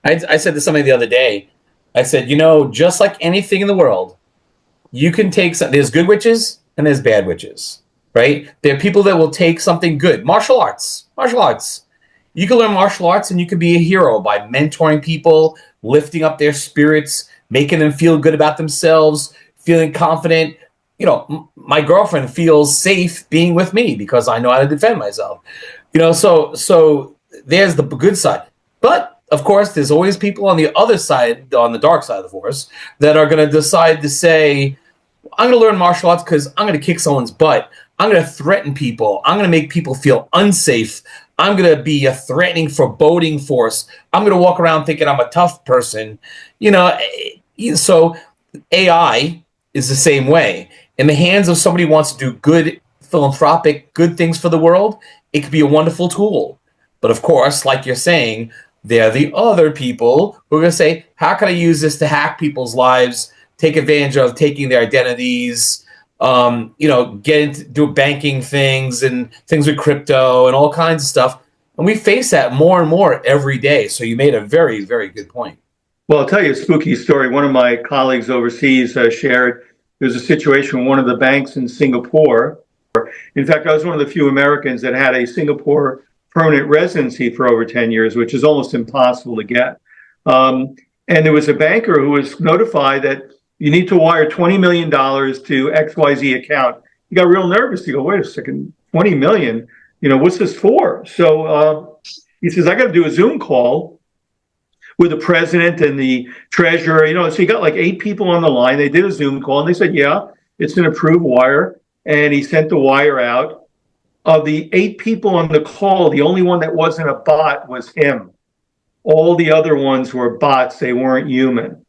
I said to somebody the other day. I said, just like anything in the world, you can take there's good witches and there's bad witches, right? There are people that will take something good. Martial arts. You can learn martial arts and you can be a hero by mentoring people, lifting up their spirits, making them feel good about themselves, feeling confident. My girlfriend feels safe being with me because I know how to defend myself. So there's the good side. But of course, there's always people on the other side, on the dark side of the force, that are going to decide to say, I'm going to learn martial arts because I'm going to kick someone's butt. I'm going to threaten people. I'm going to make people feel unsafe. I'm going to be a threatening, foreboding force. I'm going to walk around thinking I'm a tough person. So AI is the same way. In the hands of somebody who wants to do good, philanthropic, good things for the world, it could be a wonderful tool. But of course, like you're saying, They're the other people who are going to say, how can I use this to hack people's lives, take advantage of taking their identities, get into do banking things and things with crypto and all kinds of stuff. And we face that more and more every day. So you made a very, very good point. Well, I'll tell you a spooky story. One of my colleagues overseas shared there was a situation with one of the banks in Singapore. In fact, I was one of the few Americans that had a Singapore permanent residency for over 10 years, which is almost impossible to get. And there was a banker who was notified that you need to wire $20 million to XYZ account. He got real nervous. He go, wait a second, 20 million? What's this for? So he says, I got to do a Zoom call with the president and the treasurer. So he got like 8 people on the line. They did a Zoom call and they said, yeah, it's an approved wire. And he sent the wire out. Of the 8 people on the call, the only one that wasn't a bot was him. All the other ones were bots. They weren't human.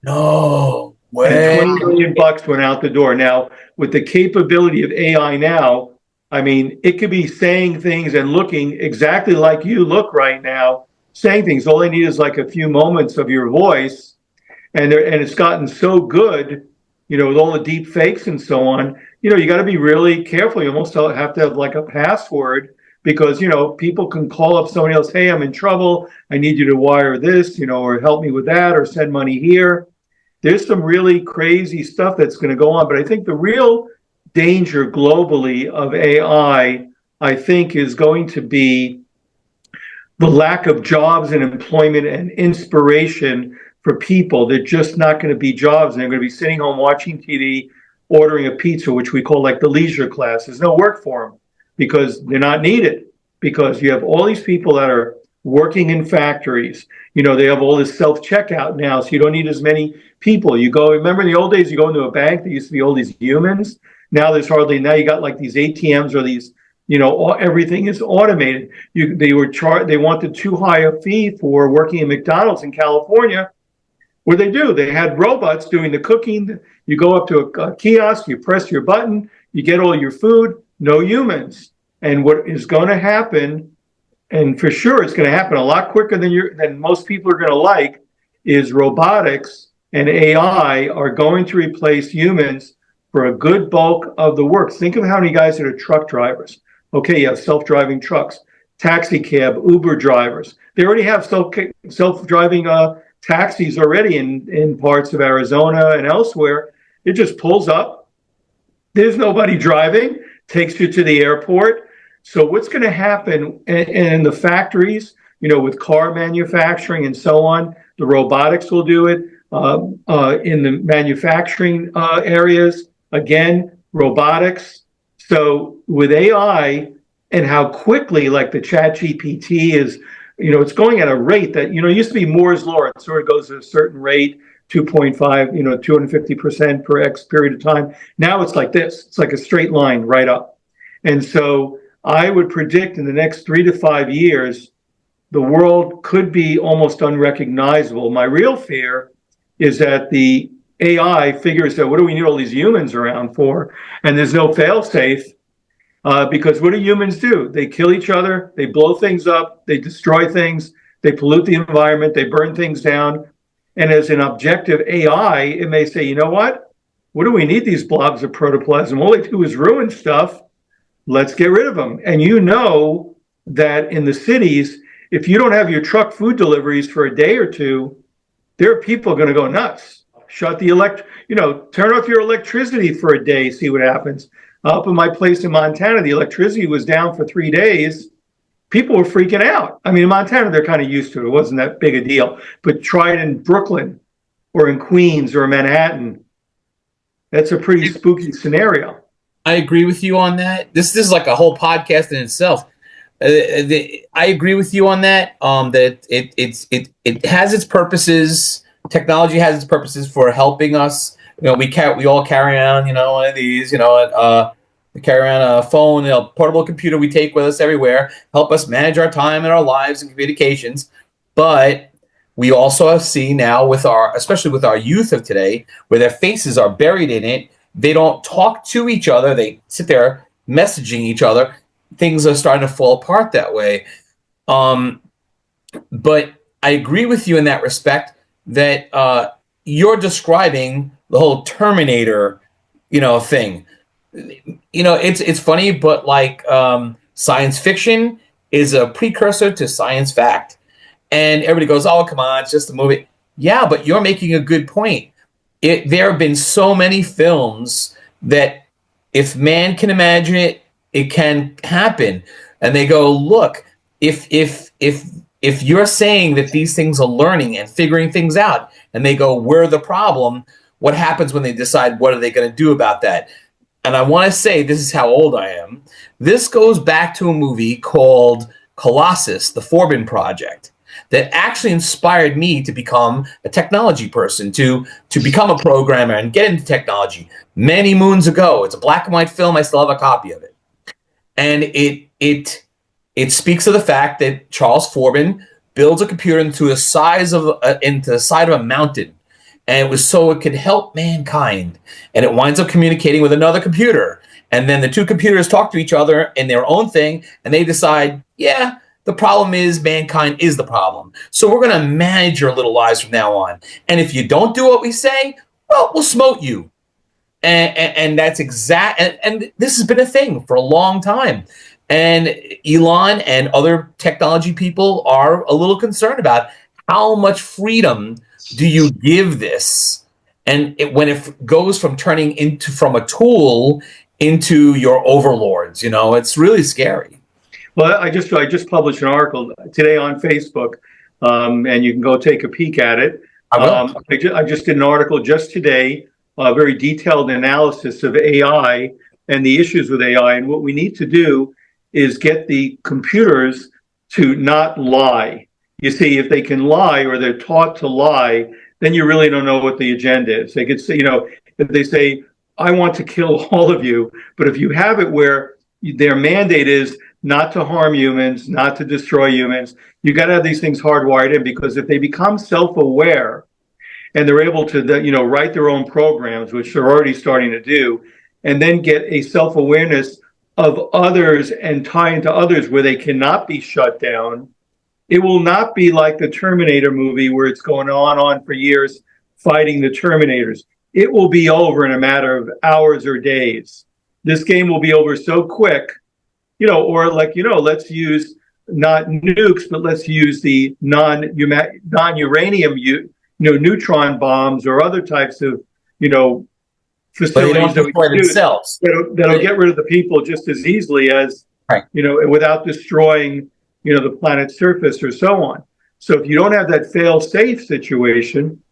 No way. And $20 million went out the door. Now, with the capability of AI now, I mean, it could be saying things and looking exactly like you look right now, saying things. All they need is like a few moments of your voice. And it's gotten so good, with all the deep fakes and so on, you got to be really careful. You almost have to have like a password because, people can call up somebody else. Hey, I'm in trouble. I need you to wire this, or help me with that or send money here. There's some really crazy stuff that's going to go on. But I think the real danger globally of AI, I think, is going to be the lack of jobs and employment and inspiration for people. They're just not going to be jobs. And they're going to be sitting home watching TV, ordering a pizza, which we call like the leisure class. There's no work for them because they're not needed, because you have all these people that are working in factories. They have all this self-checkout now, so you don't need as many people. Remember in the old days, you go into a bank, there used to be all these humans. Now you got like these ATMs or these, everything is automated. They wanted too high a fee for working in McDonald's in California. What they do, they had robots doing the cooking. You go up to a kiosk, you press your button, you get all your food, no humans. And what is going to happen, and for sure it's going to happen a lot quicker than most people are going to like, is robotics and AI are going to replace humans for a good bulk of the work. Think of how many guys that are truck drivers. Okay, you have self-driving trucks, taxi cab, Uber drivers. They already have self-driving taxis already in parts of Arizona and elsewhere. It just pulls up. There's nobody driving, takes you to the airport. So what's going to happen in the factories, with car manufacturing and so on, the robotics will do it. In the manufacturing areas, again, robotics. So with AI and how quickly, like the Chat GPT is, it's going at a rate that, it used to be Moore's Law. It sort of goes at a certain rate, 2.5, 250% per X period of time. Now it's like this. It's like a straight line right up. And so I would predict in the next 3 to 5 years, the world could be almost unrecognizable. My real fear is that the AI figures out, what do we need all these humans around for? And there's no fail-safe. Because what do humans do? They kill each other, they blow things up, they destroy things, they pollute the environment, they burn things down. And as an objective AI, it may say, you know what? What do we need these blobs of protoplasm? All they do is ruin stuff. Let's get rid of them. And that in the cities, if you don't have your truck food deliveries for a day or two, there are people going to go nuts. Turn off your electricity for a day, see what happens. Up in my place in Montana, the electricity was down for 3 days. People were freaking out. I mean, in Montana, they're kind of used to it. It wasn't that big a deal. But try it in Brooklyn or in Queens or Manhattan. That's a pretty spooky scenario. I agree with you on that. This is like a whole podcast in itself. I agree with you on that. That it has its purposes. Technology has its purposes for helping us. We all carry around, one of these, we carry around a phone, portable computer we take with us everywhere, help us manage our time and our lives and communications. But we also see now especially with our youth of today, where their faces are buried in it. They don't talk to each other. They sit there messaging each other. Things are starting to fall apart that way. But I agree with you in that respect that you're describing the whole Terminator, thing. It's funny, but like science fiction is a precursor to science fact, and everybody goes, "Oh, come on, it's just a movie." Yeah, but you're making a good point. There have been so many films that if man can imagine it, it can happen. And they go, look, if you're saying that these things are learning and figuring things out, and they go, we're the problem, what happens when they decide what are they going to do about that? And I want to say this is how old I am. This goes back to a movie called Colossus, the Forbin Project, that actually inspired me to become a technology person, to become a programmer and get into technology many moons ago. It's a black and white film. I still have a copy of it, and it speaks of the fact that Charles Forbin builds a computer into the side of a mountain, and it was so it could help mankind. And it winds up communicating with another computer, and then the two computers talk to each other in their own thing, and they decide, yeah, the problem is mankind is the problem. So we're going to manage your little lives from now on. And if you don't do what we say, well, we'll smote you. And that's exact. And this has been a thing for a long time. And Elon and other technology people are a little concerned about how much freedom do you give this, and when it goes from from a tool into your overlords. It's really scary. Well, I just published an article today on Facebook, and you can go take a peek at it. I will. I just did an article just today, a very detailed analysis of AI and the issues with AI. And what we need to do is get the computers to not lie. You see, if they can lie or they're taught to lie, then you really don't know what the agenda is. They could say, if they say, I want to kill all of you, but if you have it where their mandate is not to harm humans, not to destroy humans, you got to have these things hardwired in, because if they become self-aware and they're able to, write their own programs, which they're already starting to do, and then get a self-awareness of others and tie into others where they cannot be shut down, it will not be like the Terminator movie where it's going on for years fighting the Terminators. It will be over in a matter of hours or days. This game will be over so quick, or let's use not nukes, but let's use the non-uranium, neutron bombs or other types of, facilities that we can use that'll get rid of the people just as easily as, right, without destroying, the planet's surface or so on. So if you don't have that fail-safe situation,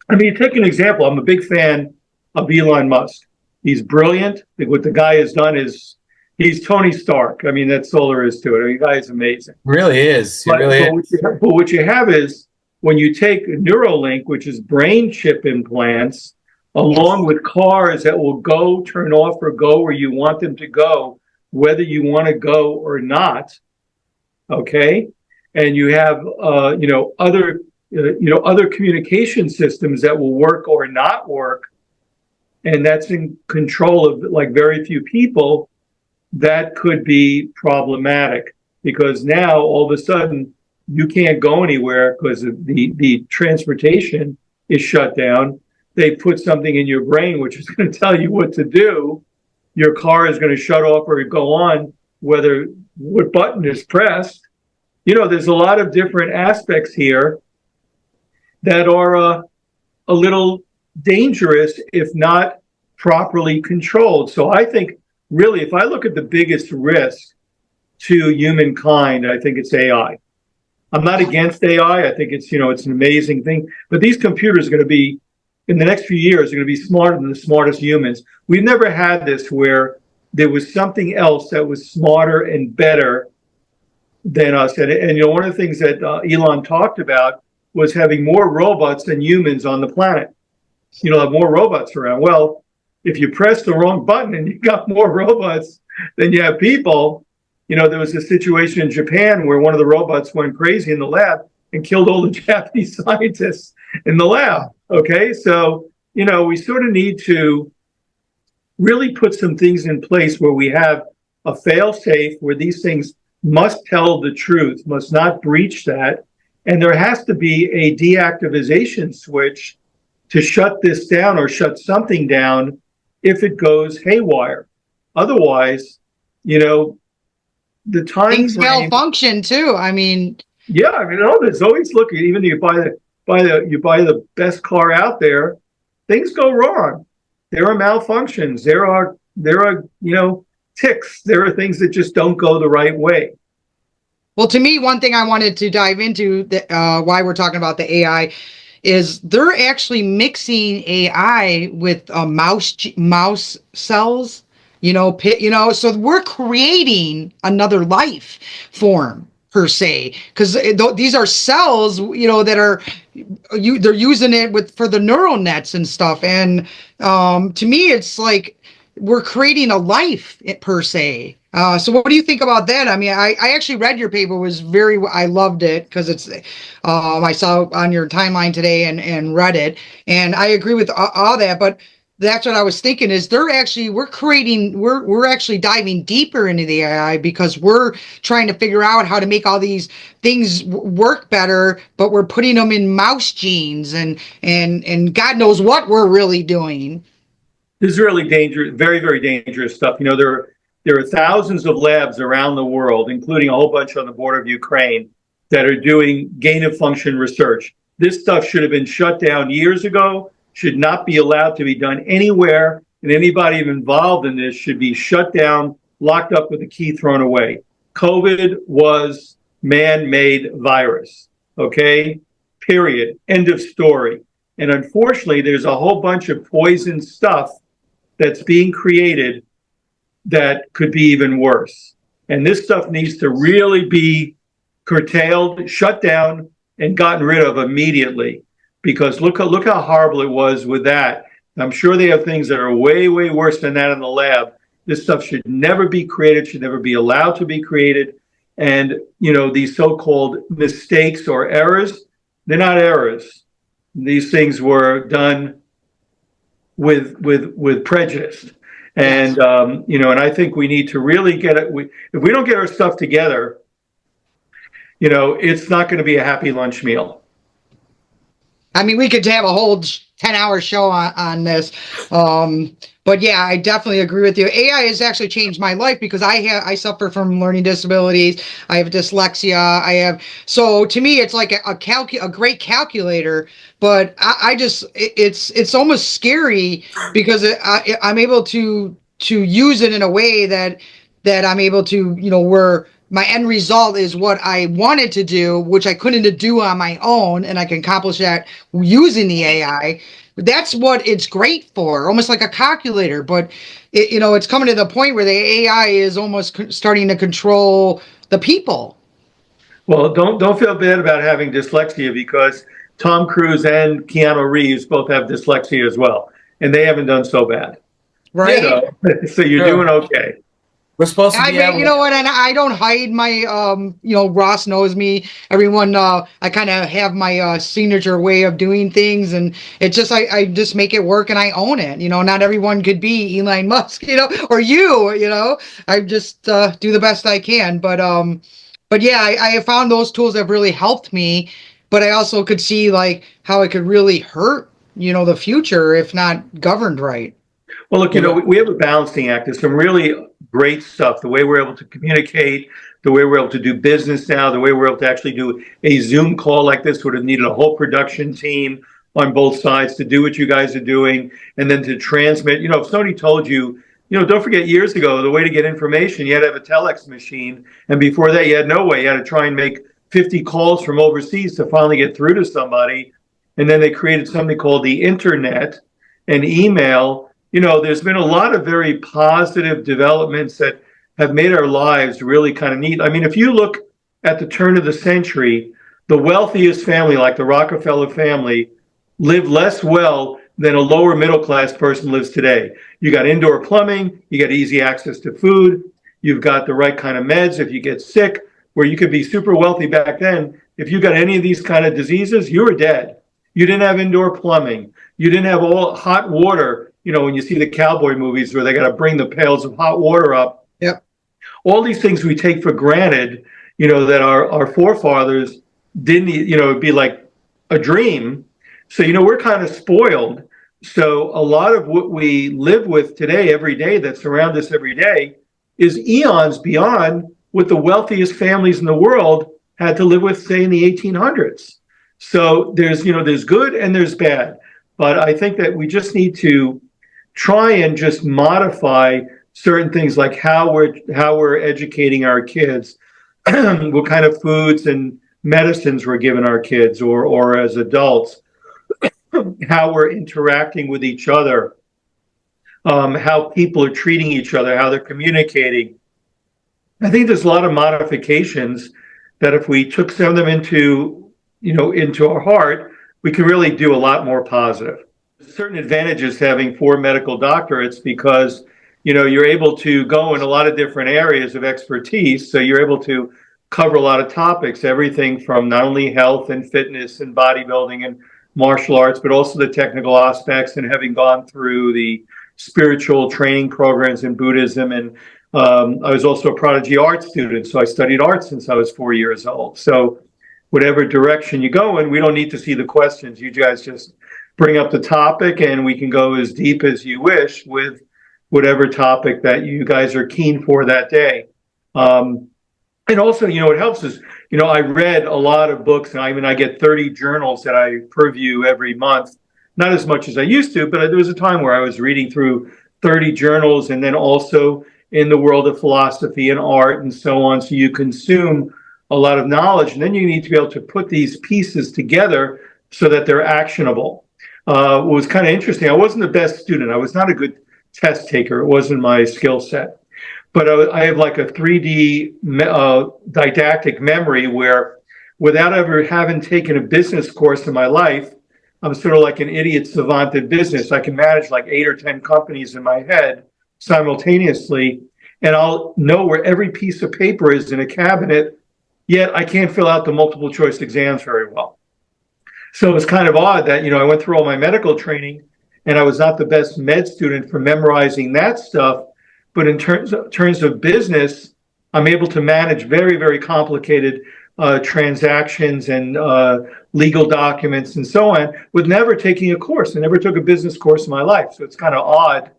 I mean, take an example. I'm a big fan of Elon Musk. He's brilliant. What the guy has done is he's Tony Stark. I mean, that's all there is to it. I mean, the guy is amazing. Really is. He really is. But what you have is when you take Neuralink, which is brain chip implants, along with cars that will turn off or go where you want them to go, whether you want to go or not. Okay. And you have, other communication systems that will work or not work. And that's in control of like very few people. That could be problematic, because now all of a sudden you can't go anywhere because the transportation is shut down. They put something in your brain which is going to tell you what to do. Your car is going to shut off or go on what button is pressed. There's a lot of different aspects here that are a little dangerous if not properly controlled. So I think really, if I look at the biggest risk to humankind, I think it's AI. I'm not against AI. I think it's an amazing thing. But these computers are going to be, in the next few years, are going to be smarter than the smartest humans. We've never had this where there was something else that was smarter and better than us. And one of the things that Elon talked about was having more robots than humans on the planet. Have more robots around. Well, if you press the wrong button and you got more robots than you have people, there was a situation in Japan where one of the robots went crazy in the lab and killed all the Japanese scientists in the lab. Okay, so, we sort of need to really put some things in place where we have a fail-safe, where these things must tell the truth, must not breach that. And there has to be a deactivation switch to shut this down or shut something down if it goes haywire. Otherwise, you know, the time Things frame. malfunction too. I mean, Yeah, I mean, there's always looking. Even if you buy the best car out there, things go wrong. There are malfunctions. There are ticks. There are things that just don't go the right way. well, to me, one thing I wanted to dive into, why we're talking about the AI, is they're actually mixing AI with mouse cells. So we're creating another life form per se, because these are cells, that are they're using it for the neural nets and stuff. And to me, it's like we're creating a life per se. So what do you think about that? I mean, I actually read your paper, I loved it because I saw on your timeline today and read it, and I agree with all that. But that's what I was thinking is we're actually diving deeper into the AI because we're trying to figure out how to make all these things work better, but we're putting them in mouse genes and God knows what we're really doing. This is really dangerous, very, very dangerous stuff. There are thousands of labs around the world, including a whole bunch on the border of Ukraine, that are doing gain of function research. This stuff should have been shut down years ago, should not be allowed to be done anywhere, and anybody involved in this should be shut down, locked up with the key thrown away. COVID was man-made virus, okay? Period. End of story. And unfortunately, there's a whole bunch of poison stuff that's being created that could be even worse. And this stuff needs to really be curtailed, shut down, and gotten rid of immediately. Because look how horrible it was with that. I'm sure they have things that are way, way worse than that in the lab. This stuff should never be created, should never be allowed to be created. And, these so-called mistakes or errors, they're not errors. These things were done with prejudice. And, and I think we need to really get it. If we don't get our stuff together, it's not going to be a happy lunch meal. I mean, we could have a whole 10-hour show on this. But yeah, I definitely agree with you. AI has actually changed my life because I suffer from learning disabilities. I have dyslexia. So to me, it's like a great calculator, but it's almost scary because I'm able to use it in a way that I'm able to, where my end result is what I wanted to do, which I couldn't do on my own, and I can accomplish that using the AI. That's what it's great for, almost like a calculator. But it's coming to the point where the AI is almost starting to control the people. Well, don't feel bad about having dyslexia because Tom Cruise and Keanu Reeves both have dyslexia as well, and they haven't done so bad. Right. So you're doing okay. We're supposed to be able. You know what? And I don't hide my, Ross knows me. Everyone, I kind of have my signature way of doing things, and it's just I just make it work and I own it. Not everyone could be Elon Musk, or you. I just do the best I can. But yeah, I have found those tools have really helped me. But I also could see like how it could really hurt, the future if not governed right. Well, look, we have a balancing act. There's some really great stuff. The way we're able to communicate, the way we're able to do business now, the way we're able to actually do a Zoom call like this would have needed a whole production team on both sides to do what you guys are doing, and then to transmit. If somebody told you, don't forget years ago, the way to get information, you had to have a telex machine. And before that, you had no way. You had to try and make 50 calls from overseas to finally get through to somebody. And then they created something called the internet and email. There's been a lot of very positive developments that have made our lives really kind of neat. I mean, if you look at the turn of the century, the wealthiest family, like the Rockefeller family, lived less well than a lower middle class person lives today. You got indoor plumbing, you got easy access to food, you've got the right kind of meds if you get sick, where you could be super wealthy back then. If you got any of these kind of diseases, you were dead. You didn't have indoor plumbing. You didn't have all hot water. When you see the cowboy movies where they got to bring the pails of hot water up. Yep. All these things we take for granted, that our forefathers didn't, it'd be like a dream. So, we're kind of spoiled. So a lot of what we live with today, every day, that's around us every day, is eons beyond what the wealthiest families in the world had to live with, say, in the 1800s. So there's good and there's bad. But I think that we just need to try and just modify certain things, like how we're educating our kids, what kind of foods and medicines we're giving our kids, or as adults, how we're interacting with each other, how people are treating each other, how they're communicating. I think there's a lot of modifications that if we took some of them into our heart, we can really do a lot more positive. Certain advantages to having 4 medical doctorates, because you're able to go in a lot of different areas of expertise. So you're able to cover a lot of topics, everything from not only health and fitness and bodybuilding and martial arts, but also the technical aspects, and having gone through the spiritual training programs in Buddhism. And I was also a prodigy art student, so I studied art since I was 4 years old. So whatever direction you go in, we don't need to see the questions. You guys just bring up the topic, and we can go as deep as you wish with whatever topic that you guys are keen for that day. And also, what helps is, I read a lot of books. And I get 30 journals that I preview every month. Not as much as I used to, but there was a time where I was reading through 30 journals, and then also in the world of philosophy and art and so on. So you consume a lot of knowledge, and then you need to be able to put these pieces together so that they're actionable. What was kind of interesting, I wasn't the best student. I was not a good test taker. It wasn't my skill set. But I have like a 3D didactic memory where, without ever having taken a business course in my life, I'm sort of like an idiot savant in business. I can manage like 8 or 10 companies in my head simultaneously, and I'll know where every piece of paper is in a cabinet, yet I can't fill out the multiple choice exams very well. So it was kind of odd that, I went through all my medical training, and I was not the best med student for memorizing that stuff. But in terms of business, I'm able to manage very, very complicated transactions and legal documents and so on, with never taking a course. I never took a business course in my life. So it's kind of odd,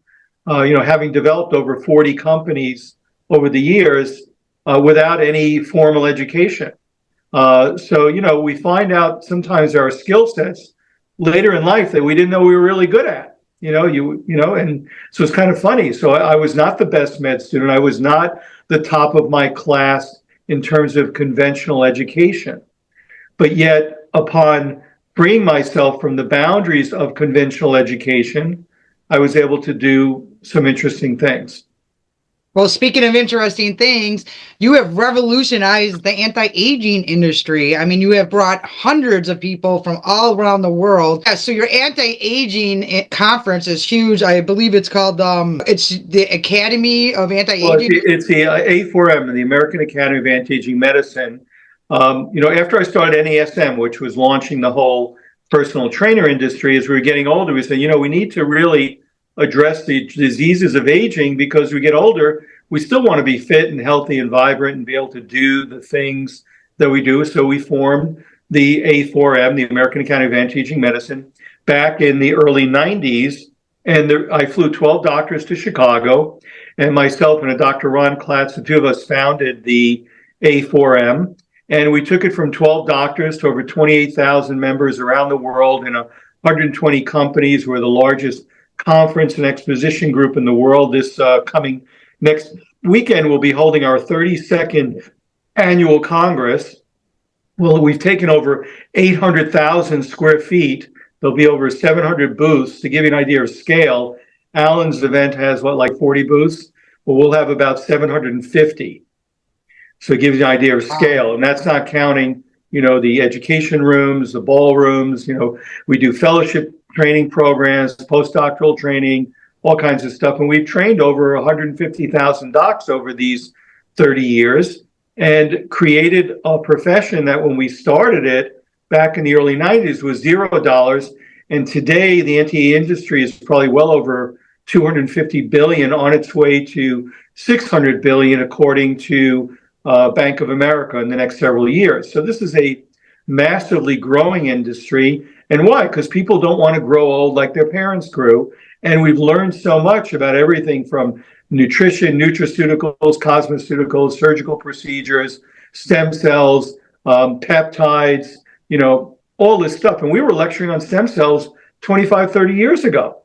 having developed over 40 companies over the years without any formal education. So we find out sometimes our skill sets later in life that we didn't know we were really good at. And so it's kind of funny. So I was not the best med student. I was not the top of my class in terms of conventional education. But yet, upon freeing myself from the boundaries of conventional education, I was able to do some interesting things. Well, speaking of interesting things, you have revolutionized the anti-aging industry. I mean, you have brought hundreds of people from all around the world. Yeah, so your anti-aging conference is huge. I believe it's called, it's the Academy of Anti-Aging. Well, it's the A4M, the American Academy of Anti-Aging Medicine. After I started NASM, which was launching the whole personal trainer industry, as we were getting older, we said, we need to really address the diseases of aging, because we get older, we still want to be fit and healthy and vibrant and be able to do the things that we do. So we formed the A4M, the American Academy of Anti-Aging Medicine, back in the early 90s. And I flew 12 doctors to Chicago, and myself and a Dr. Ron Klatz, the two of us founded the A4M. And we took it from 12 doctors to over 28,000 members around the world in 120 companies. We're the largest conference and exposition group in the world. This coming next weekend, we'll be holding our 32nd annual Congress. Well, we've taken over 800,000 square feet. There'll be over 700 booths. To give you an idea of scale, Alan's event has like 40 booths? Well, we'll have about 750. So it gives you an idea of scale. And that's not counting, the education rooms, the ballrooms. We do fellowship training programs, postdoctoral training, all kinds of stuff. And we've trained over 150,000 docs over these 30 years, and created a profession that, when we started it back in the early 90s, was $0. And today the anti-aging industry is probably well over 250 billion, on its way to 600 billion, according to Bank of America, in the next several years. So this is a massively growing industry. And why? Because people don't want to grow old like their parents grew. And we've learned so much about everything from nutrition, nutraceuticals, cosmeceuticals, surgical procedures, stem cells, peptides, all this stuff. And we were lecturing on stem cells 25, 30 years ago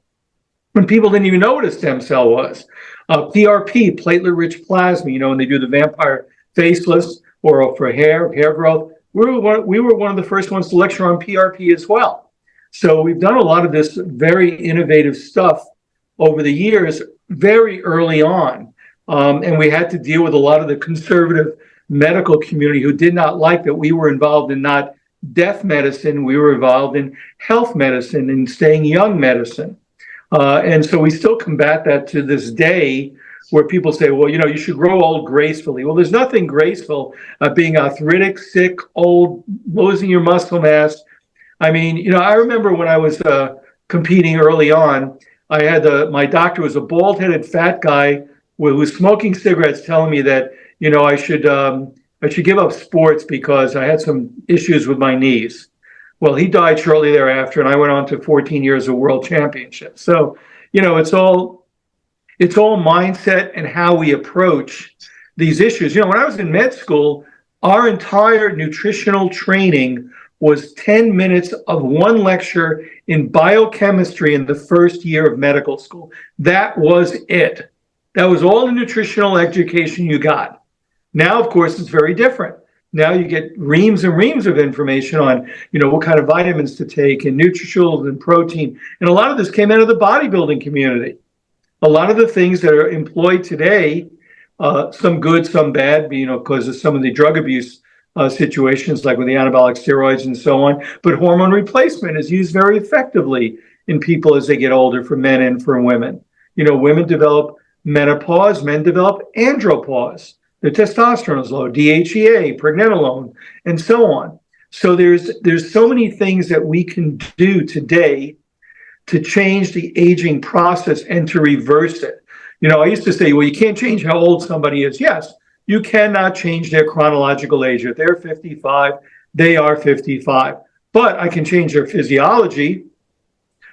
when people didn't even know what a stem cell was. PRP, platelet-rich plasma, when they do the vampire facelifts or for hair growth. We were one of the first ones to lecture on PRP as well. So we've done a lot of this very innovative stuff over the years, very early on. And we had to deal with a lot of the conservative medical community who did not like that we were involved in not death medicine, we were involved in health medicine and staying young medicine. And so we still combat that to this day, where people say, well, you should grow old gracefully. Well, there's nothing graceful about being arthritic, sick, old, losing your muscle mass. I mean, I remember when I was competing early on, I had my doctor was a bald-headed fat guy who was smoking cigarettes, telling me that, I should give up sports because I had some issues with my knees. Well, he died shortly thereafter, and I went on to 14 years of world championships. So, it's all mindset and how we approach these issues. When I was in med school, our entire nutritional training was 10 minutes of one lecture in biochemistry in the first year of medical school. That was it. That was all the nutritional education you got. Now, of course, it's very different. Now you get reams and reams of information on, what kind of vitamins to take and nutraceuticals and protein. And a lot of this came out of the bodybuilding community. A lot of the things that are employed today, some good, some bad, because of some of the drug abuse situations, like with the anabolic steroids and so on. But hormone replacement is used very effectively in people as they get older, for men and for women. Women develop menopause, men develop andropause. The testosterone is low, DHEA, pregnenolone, and so on. So there's so many things that we can do today to change the aging process and to reverse it. I used to say, well, you can't change how old somebody is. Yes, you cannot change their chronological age. If they're 55, they are 55. But I can change their physiology.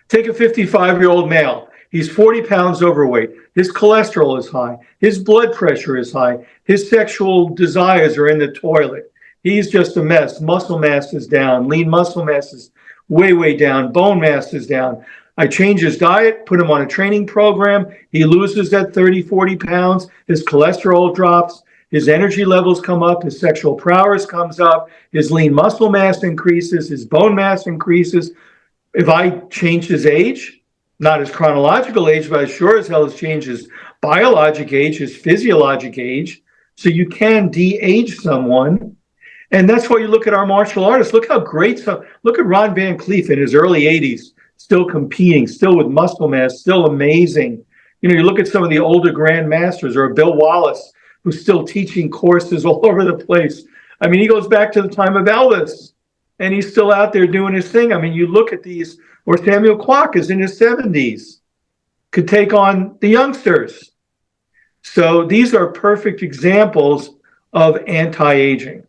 Take a 55-year-old male. He's 40 pounds overweight. His cholesterol is high. His blood pressure is high. His sexual desires are in the toilet. He's just a mess. Muscle mass is down. Lean muscle mass is way, way down. Bone mass is down. I change his diet, put him on a training program. He loses that 30, 40 pounds. His cholesterol drops. His energy levels come up. His sexual prowess comes up. His lean muscle mass increases. His bone mass increases. If I change his age, not his chronological age, but I sure as hell has changed his biologic age, his physiologic age. So you can de-age someone. And that's why you look at our martial artists. Look how great look at Ron Van Cleef in his early 80s, still competing, still with muscle mass, still amazing. You look at some of the older grandmasters, or Bill Wallace, who's still teaching courses all over the place. I mean, he goes back to the time of Elvis, and he's still out there doing his thing. I mean, you look at these, or Samuel Kwok is in his 70s, could take on the youngsters. So these are perfect examples of anti-aging.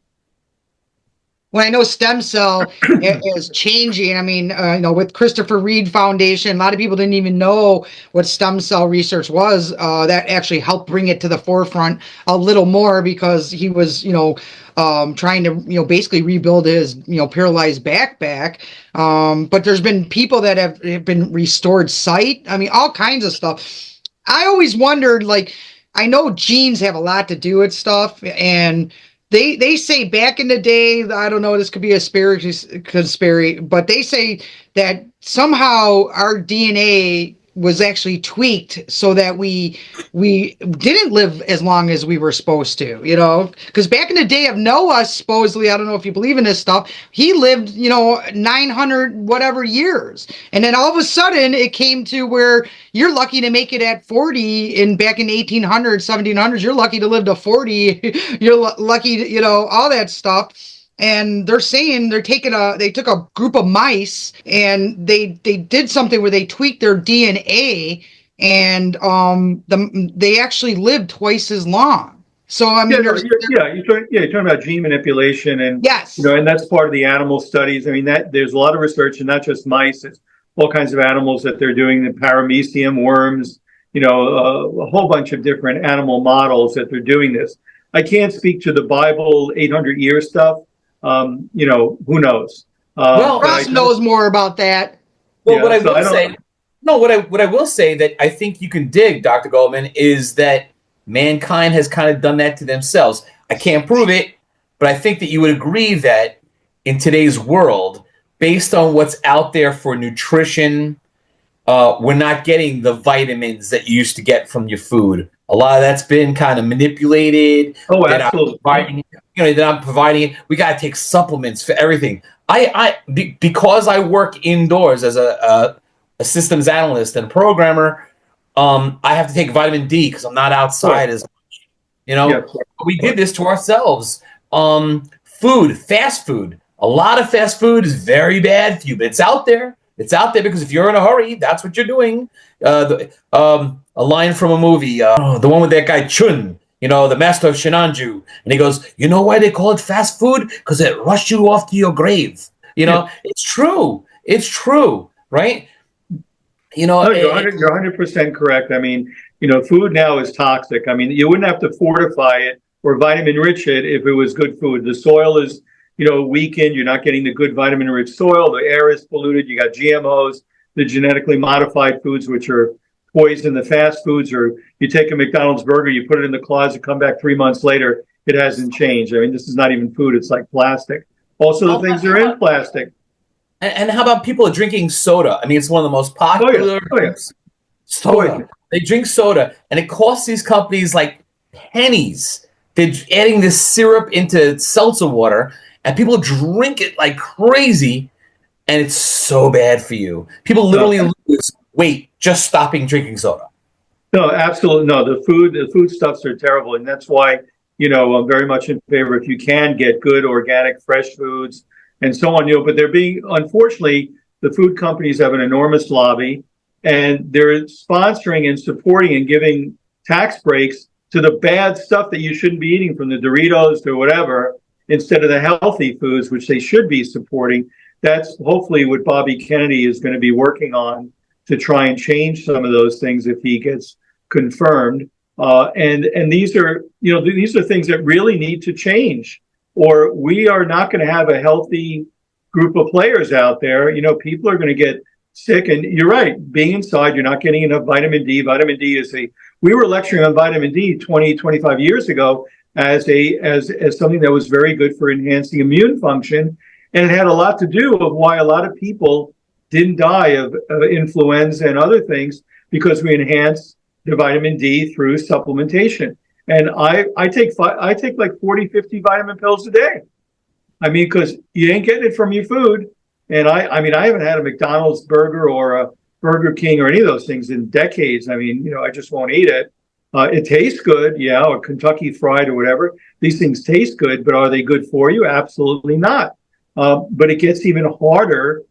Well, I know stem cell is changing. I mean, with Christopher Reed Foundation, a lot of people didn't even know what stem cell research was. That actually helped bring it to the forefront a little more, because he was, trying to, basically rebuild his, paralyzed back. But there's been people that have been restored sight. I mean, all kinds of stuff. I always wondered, I know genes have a lot to do with stuff, and they say back in the day, I don't know, this could be a conspiracy, but they say that somehow our DNA was actually tweaked so that we didn't live as long as we were supposed to, because back in the day of Noah, supposedly, I don't know if you believe in this stuff, he lived, 900 whatever years. And then all of a sudden it came to where you're lucky to make it at 40, and back in 1800s, 1700s, you're lucky to live to 40. You're lucky to, all that stuff. And they're saying they took a group of mice, and they did something where they tweaked their DNA, and they actually lived twice as long. So I Yeah, mean, no, you're talking about gene manipulation, and yes. and that's part of the animal studies. I mean, that there's a lot of research, and not just mice. It's all kinds of animals that they're doing, the paramecium worms, a whole bunch of different animal models that they're doing this. I can't speak to the Bible 800 year stuff. Who knows? Well, But I Ross don't. knows more about that. well, what Yeah, I so will I don't. say, no, what I will say that I think you can dig, Dr. Goldman, is that mankind has kind of done that to themselves. I can't prove it, but I think that you would agree that in today's world, based on what's out there for nutrition, we're not getting the vitamins that you used to get from your food. A lot of that's been kind of manipulated. Oh, They're not absolutely. providing, they're not providing it. We got to take supplements for everything. Because I work indoors as a systems analyst and a programmer, I have to take vitamin D because I'm not Of course. outside as Yeah, know, of we did course. this to ourselves. Food, fast food. A lot of fast food is very bad for you, but it's out there. It's out there because if you're in a hurry, that's what you're doing. A line from a movie, the one with that guy Chun, the master of Shinanju, and he goes, "You know why they call it fast food? Because it rushed you off to your grave." Yeah. It's true. It's true, right? You know, No, it, you're 100% correct. I mean, food now is toxic. I mean, you wouldn't have to fortify it or vitamin rich it if it was good food. The soil is, weakened. You're not getting the good vitamin rich soil. The air is polluted. You got GMOs, the genetically modified foods, which are poison, the fast foods, or you take a McDonald's burger, you put it in the closet, come back 3 months later, it hasn't changed. I mean, this is not even food. It's like plastic. Also, the things that how are in about plastic. and how about people drinking soda? I mean, it's one of the most Oh, yeah. popular Oh, yeah. drinks. Poison. Soda. They drink soda, and it costs these companies like pennies. They're adding this syrup into seltzer water, and people drink it like crazy, and it's so bad for you. People No. literally lose weight just stopping drinking soda. No, absolutely no. The food stuffs are terrible, and that's why I'm very much in favor if you can get good organic, fresh foods and so on. But they're being unfortunately the food companies have an enormous lobby, and they're sponsoring and supporting and giving tax breaks to the bad stuff that you shouldn't be eating, from the Doritos to whatever, instead of the healthy foods which they should be supporting. That's hopefully what Bobby Kennedy is going to be working on to try and change some of those things if he gets confirmed. And these are things that really need to change, or we are not going to have a healthy group of players out there. People are going to get sick. And you're right, being inside, you're not getting enough vitamin D. Vitamin D is we were lecturing on vitamin D 20, 25 years ago as something that was very good for enhancing immune function. And it had a lot to do with why a lot of people didn't die of influenza and other things, because we enhanced the vitamin D through supplementation. And I take like 40, 50 vitamin pills a day. I mean, because you ain't getting it from your food. And I mean, I haven't had a McDonald's burger or a Burger King or any of those things in decades. I mean, I just won't eat it. It tastes good, yeah, or Kentucky Fried or whatever. These things taste good, but are they good for you? Absolutely not. But it gets even harder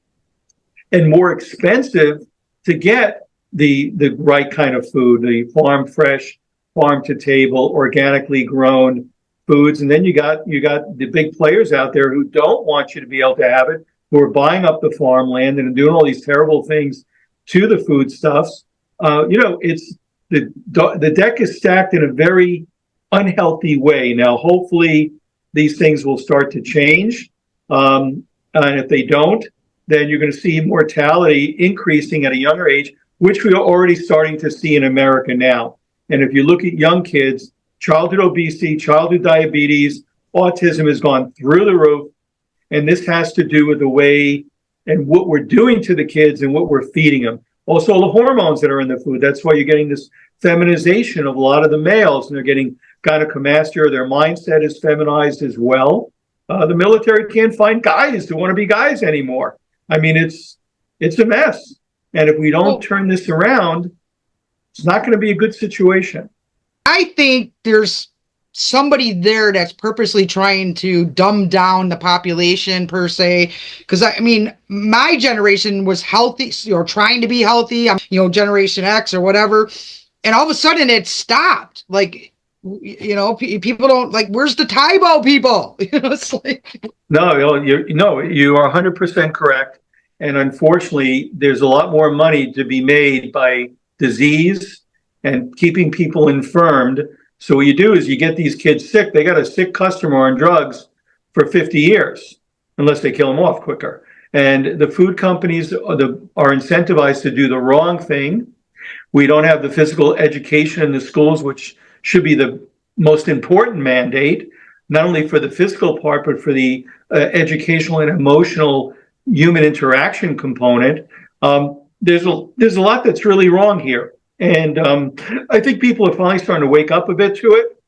and more expensive to get the right kind of food, the farm fresh, farm to table, organically grown foods. And then you got the big players out there who don't want you to be able to have it, who are buying up the farmland and doing all these terrible things to the foodstuffs. It's the deck is stacked in a very unhealthy way. Now, hopefully, these things will start to change. And if they don't, then you're going to see mortality increasing at a younger age, which we are already starting to see in America now. And if you look at young kids, childhood obesity, childhood diabetes, autism has gone through the roof. And this has to do with the way and what we're doing to the kids and what we're feeding them. Also, the hormones that are in the food. That's why you're getting this feminization of a lot of the males, and they're getting gynecomastia. Their mindset is feminized as well. The military can't find guys who want to be guys anymore. I mean, it's a mess. And if we don't turn this around, it's not going to be a good situation. I think there's somebody there that's purposely trying to dumb down the population per se. Because I mean, my generation was healthy, trying to be healthy. Generation X or whatever, and all of a sudden it stopped. Like People don't like, where's the Taibo people? It's like, No, you are 100% correct. And unfortunately, there's a lot more money to be made by disease and keeping people infirmed. So what you do is you get these kids sick. They got a sick customer on drugs for 50 years, unless they kill them off quicker. And the food companies are incentivized to do the wrong thing. We don't have the physical education in the schools, which should be the most important mandate, not only for the physical part, but for the educational and emotional human interaction component. There's a lot that's really wrong here. And I think people are finally starting to wake up a bit to it.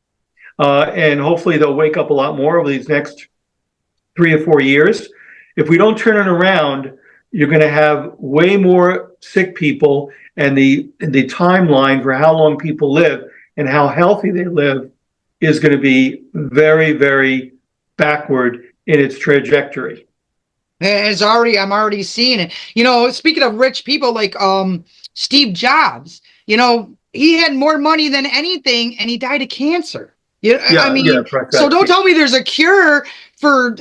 And hopefully they'll wake up a lot more over these next 3 or 4 years. If we don't turn it around, you're going to have way more sick people, and the timeline for how long people live and how healthy they live is going to be very, very backward in its trajectory. I'm already seeing it. Speaking of rich people, like Steve Jobs, he had more money than anything, and he died of cancer. I mean, so don't tell me there's a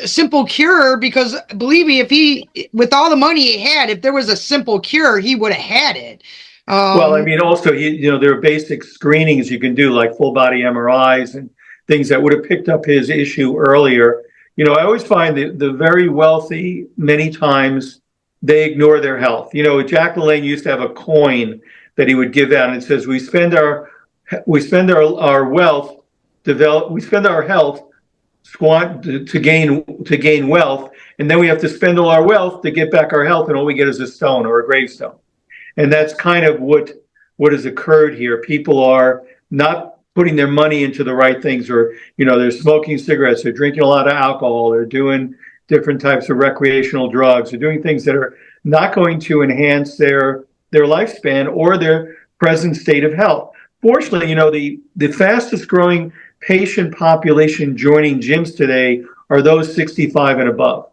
simple cure, because believe me, with all the money he had, if there was a simple cure, he would have had it. Well, I mean, also, there are basic screenings you can do, like full body MRIs and things that would have picked up his issue earlier. I always find that the very wealthy, many times, they ignore their health. Jack LaLanne used to have a coin that he would give out, and it says, we spend our wealth, we spend our health to gain wealth, and then we have to spend all our wealth to get back our health, and all we get is a stone or a gravestone. And that's kind of what has occurred here. People are not putting their money into the right things, or they're smoking cigarettes, they're drinking a lot of alcohol, they're doing different types of recreational drugs, they're doing things that are not going to enhance their lifespan or their present state of health. Fortunately, the fastest growing patient population joining gyms today are those 65 and above.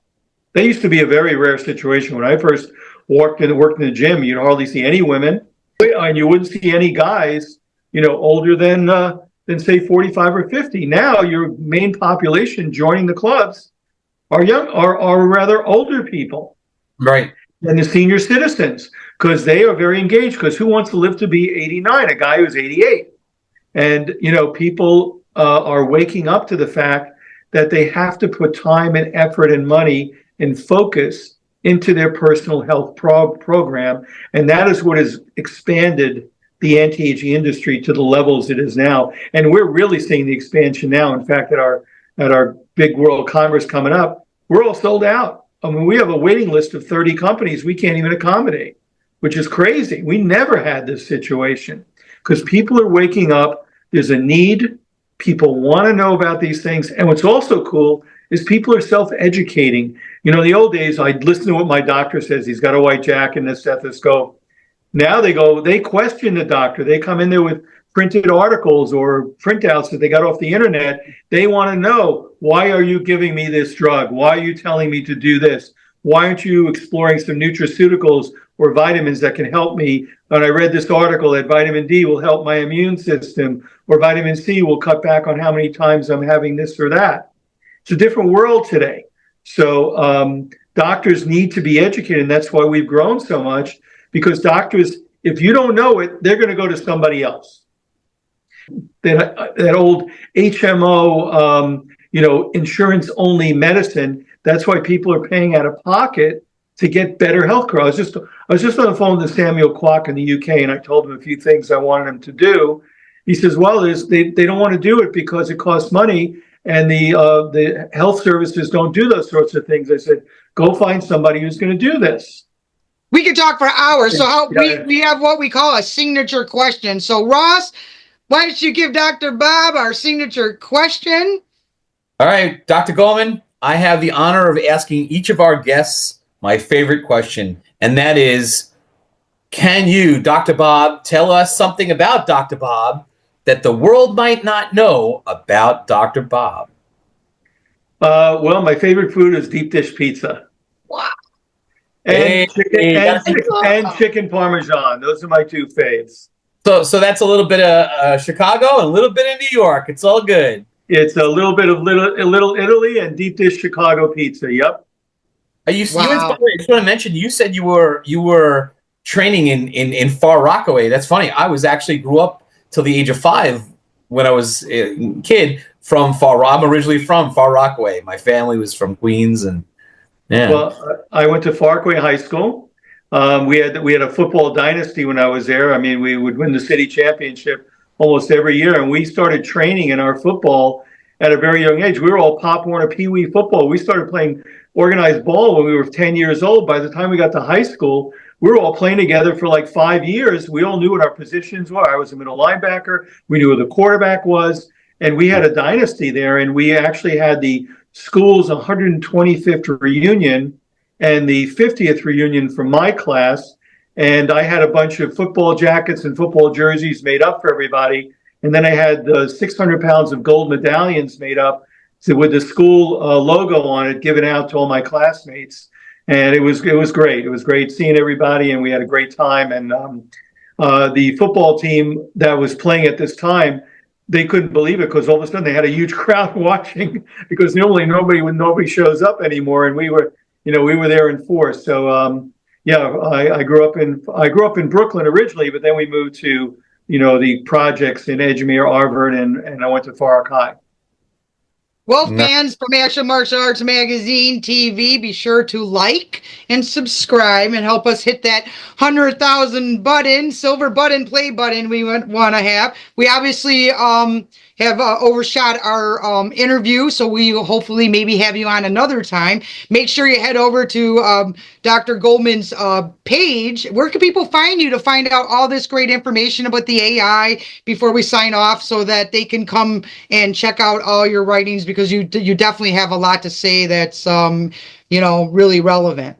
That used to be a very rare situation. When I first worked in the gym, you'd hardly see any women, and you wouldn't see any guys, older than say 45 or 50. Now your main population joining the clubs are rather older people, right? And the senior citizens, because they are very engaged. Because who wants to live to be 89? A guy who's 88, and people are waking up to the fact that they have to put time and effort and money and focus into their personal health program. And that is what has expanded the anti-aging industry to the levels it is now. And we're really seeing the expansion now. In fact, at our big World Congress coming up, we're all sold out. I mean, we have a waiting list of 30 companies we can't even accommodate, which is crazy. We never had this situation, because people are waking up. There's a need. People want to know about these things. And what's also cool is people are self-educating. In the old days, I'd listen to what my doctor says. He's got a white jacket and a stethoscope. Now they question the doctor. They come in there with printed articles or printouts that they got off the internet. They want to know, why are you giving me this drug? Why are you telling me to do this? Why aren't you exploring some nutraceuticals or vitamins that can help me? And I read this article that vitamin D will help my immune system, or vitamin C will cut back on how many times I'm having this or that. It's a different world today. So doctors need to be educated, and that's why we've grown so much, because doctors, if you don't know it, they're going to go to somebody else. That old HMO, insurance-only medicine, that's why people are paying out of pocket to get better health care. I was just on the phone with Samuel Kwok in the UK, and I told him a few things I wanted him to do. He says, well, they don't want to do it because it costs money, and the health services don't do those sorts of things. I said, go find somebody who's going to do this. We could talk for hours. So we have what we call a signature question. So Ross, why don't you give Dr. Bob our signature question? All right, Dr. Goldman, I have the honor of asking each of our guests my favorite question, and that is, can you, Dr. Bob, tell us something about Dr. Bob that the world might not know about Dr. Bob? Well, my favorite food is deep dish pizza. Wow. And chicken Parmesan. Those are my two faves. So that's a little bit of Chicago and a little bit of New York. It's all good. It's a little bit of little Italy and deep dish Chicago pizza. Yep. You by the Wow. way, I just want to mention, you said you were training in Far Rockaway. That's funny. I was actually grew up till the age of 5 when I was a kid from I'm originally from Far Rockaway. My family was from Queens, and yeah. Well, I went to Farquay High School. We had a football dynasty when I was there. I mean, we would win the city championship almost every year, and we started training in our football at a very young age. We were all Pop Warner Pee Wee football. We started playing organized ball when we were 10 years old. By the time we got to high school, we were all playing together for like 5 years. We all knew what our positions were. I was a middle linebacker. We knew who the quarterback was, and we had a dynasty there. And we actually had the school's 125th reunion and the 50th reunion from my class. And I had a bunch of football jackets and football jerseys made up for everybody. And then I had the 600 pounds of gold medallions made up with the school logo on it, given out to all my classmates. And it was great. It was great seeing everybody, and we had a great time. And the football team that was playing at this time, they couldn't believe it because all of a sudden they had a huge crowd watching, because normally nobody shows up anymore, and we were there in force. So yeah, I grew up in Brooklyn originally, but then we moved to the projects in Edgemere, Harvard, and I went to Farrakh High. Well, No. fans from Action Martial Arts Magazine TV, be sure to like and subscribe and help us hit that 100,000 button, silver button, play button we want to have. We obviously have overshot our interview, so we will hopefully maybe have you on another time. Make sure you head over to Dr. Goldman's page. Where can people find you to find out all this great information about the AI before we sign off, so that they can come and check out all your writings, because you definitely have a lot to say that's really relevant.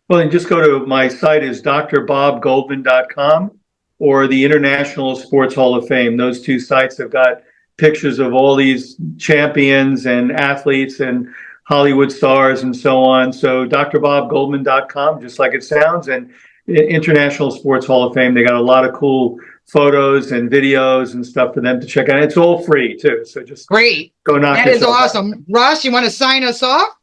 Well, and just go to my site is drbobgoldman.com or the International Sports Hall of Fame. Those two sites have got pictures of all these champions and athletes and Hollywood stars and so on. So drbobgoldman.com, just like it sounds, and International Sports Hall of Fame. They got a lot of cool photos and videos and stuff for them to check out. It's all free too. So just Great. go knock That is yourself out. awesome. Russ, you want to sign us off?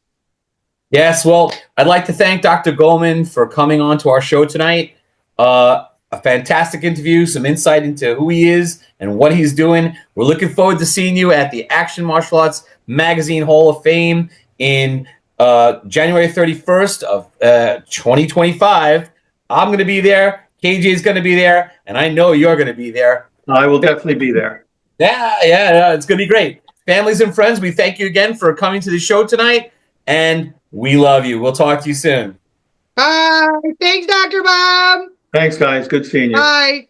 Yes, well, I'd like to thank Dr. Goldman for coming on to our show tonight. A fantastic interview, some insight into who he is and what he's doing. We're looking forward to seeing you at the Action Martial Arts Magazine Hall of Fame in January 31st of 2025. I'm going to be there. KJ is going to be there, and I know you're going to be there. I will definitely be there. Yeah, it's going to be great. Families and friends, we thank you again for coming to the show tonight, and we love you. We'll talk to you soon. Bye. Thanks, Dr. Bob. Thanks, guys. Good seeing you. Bye.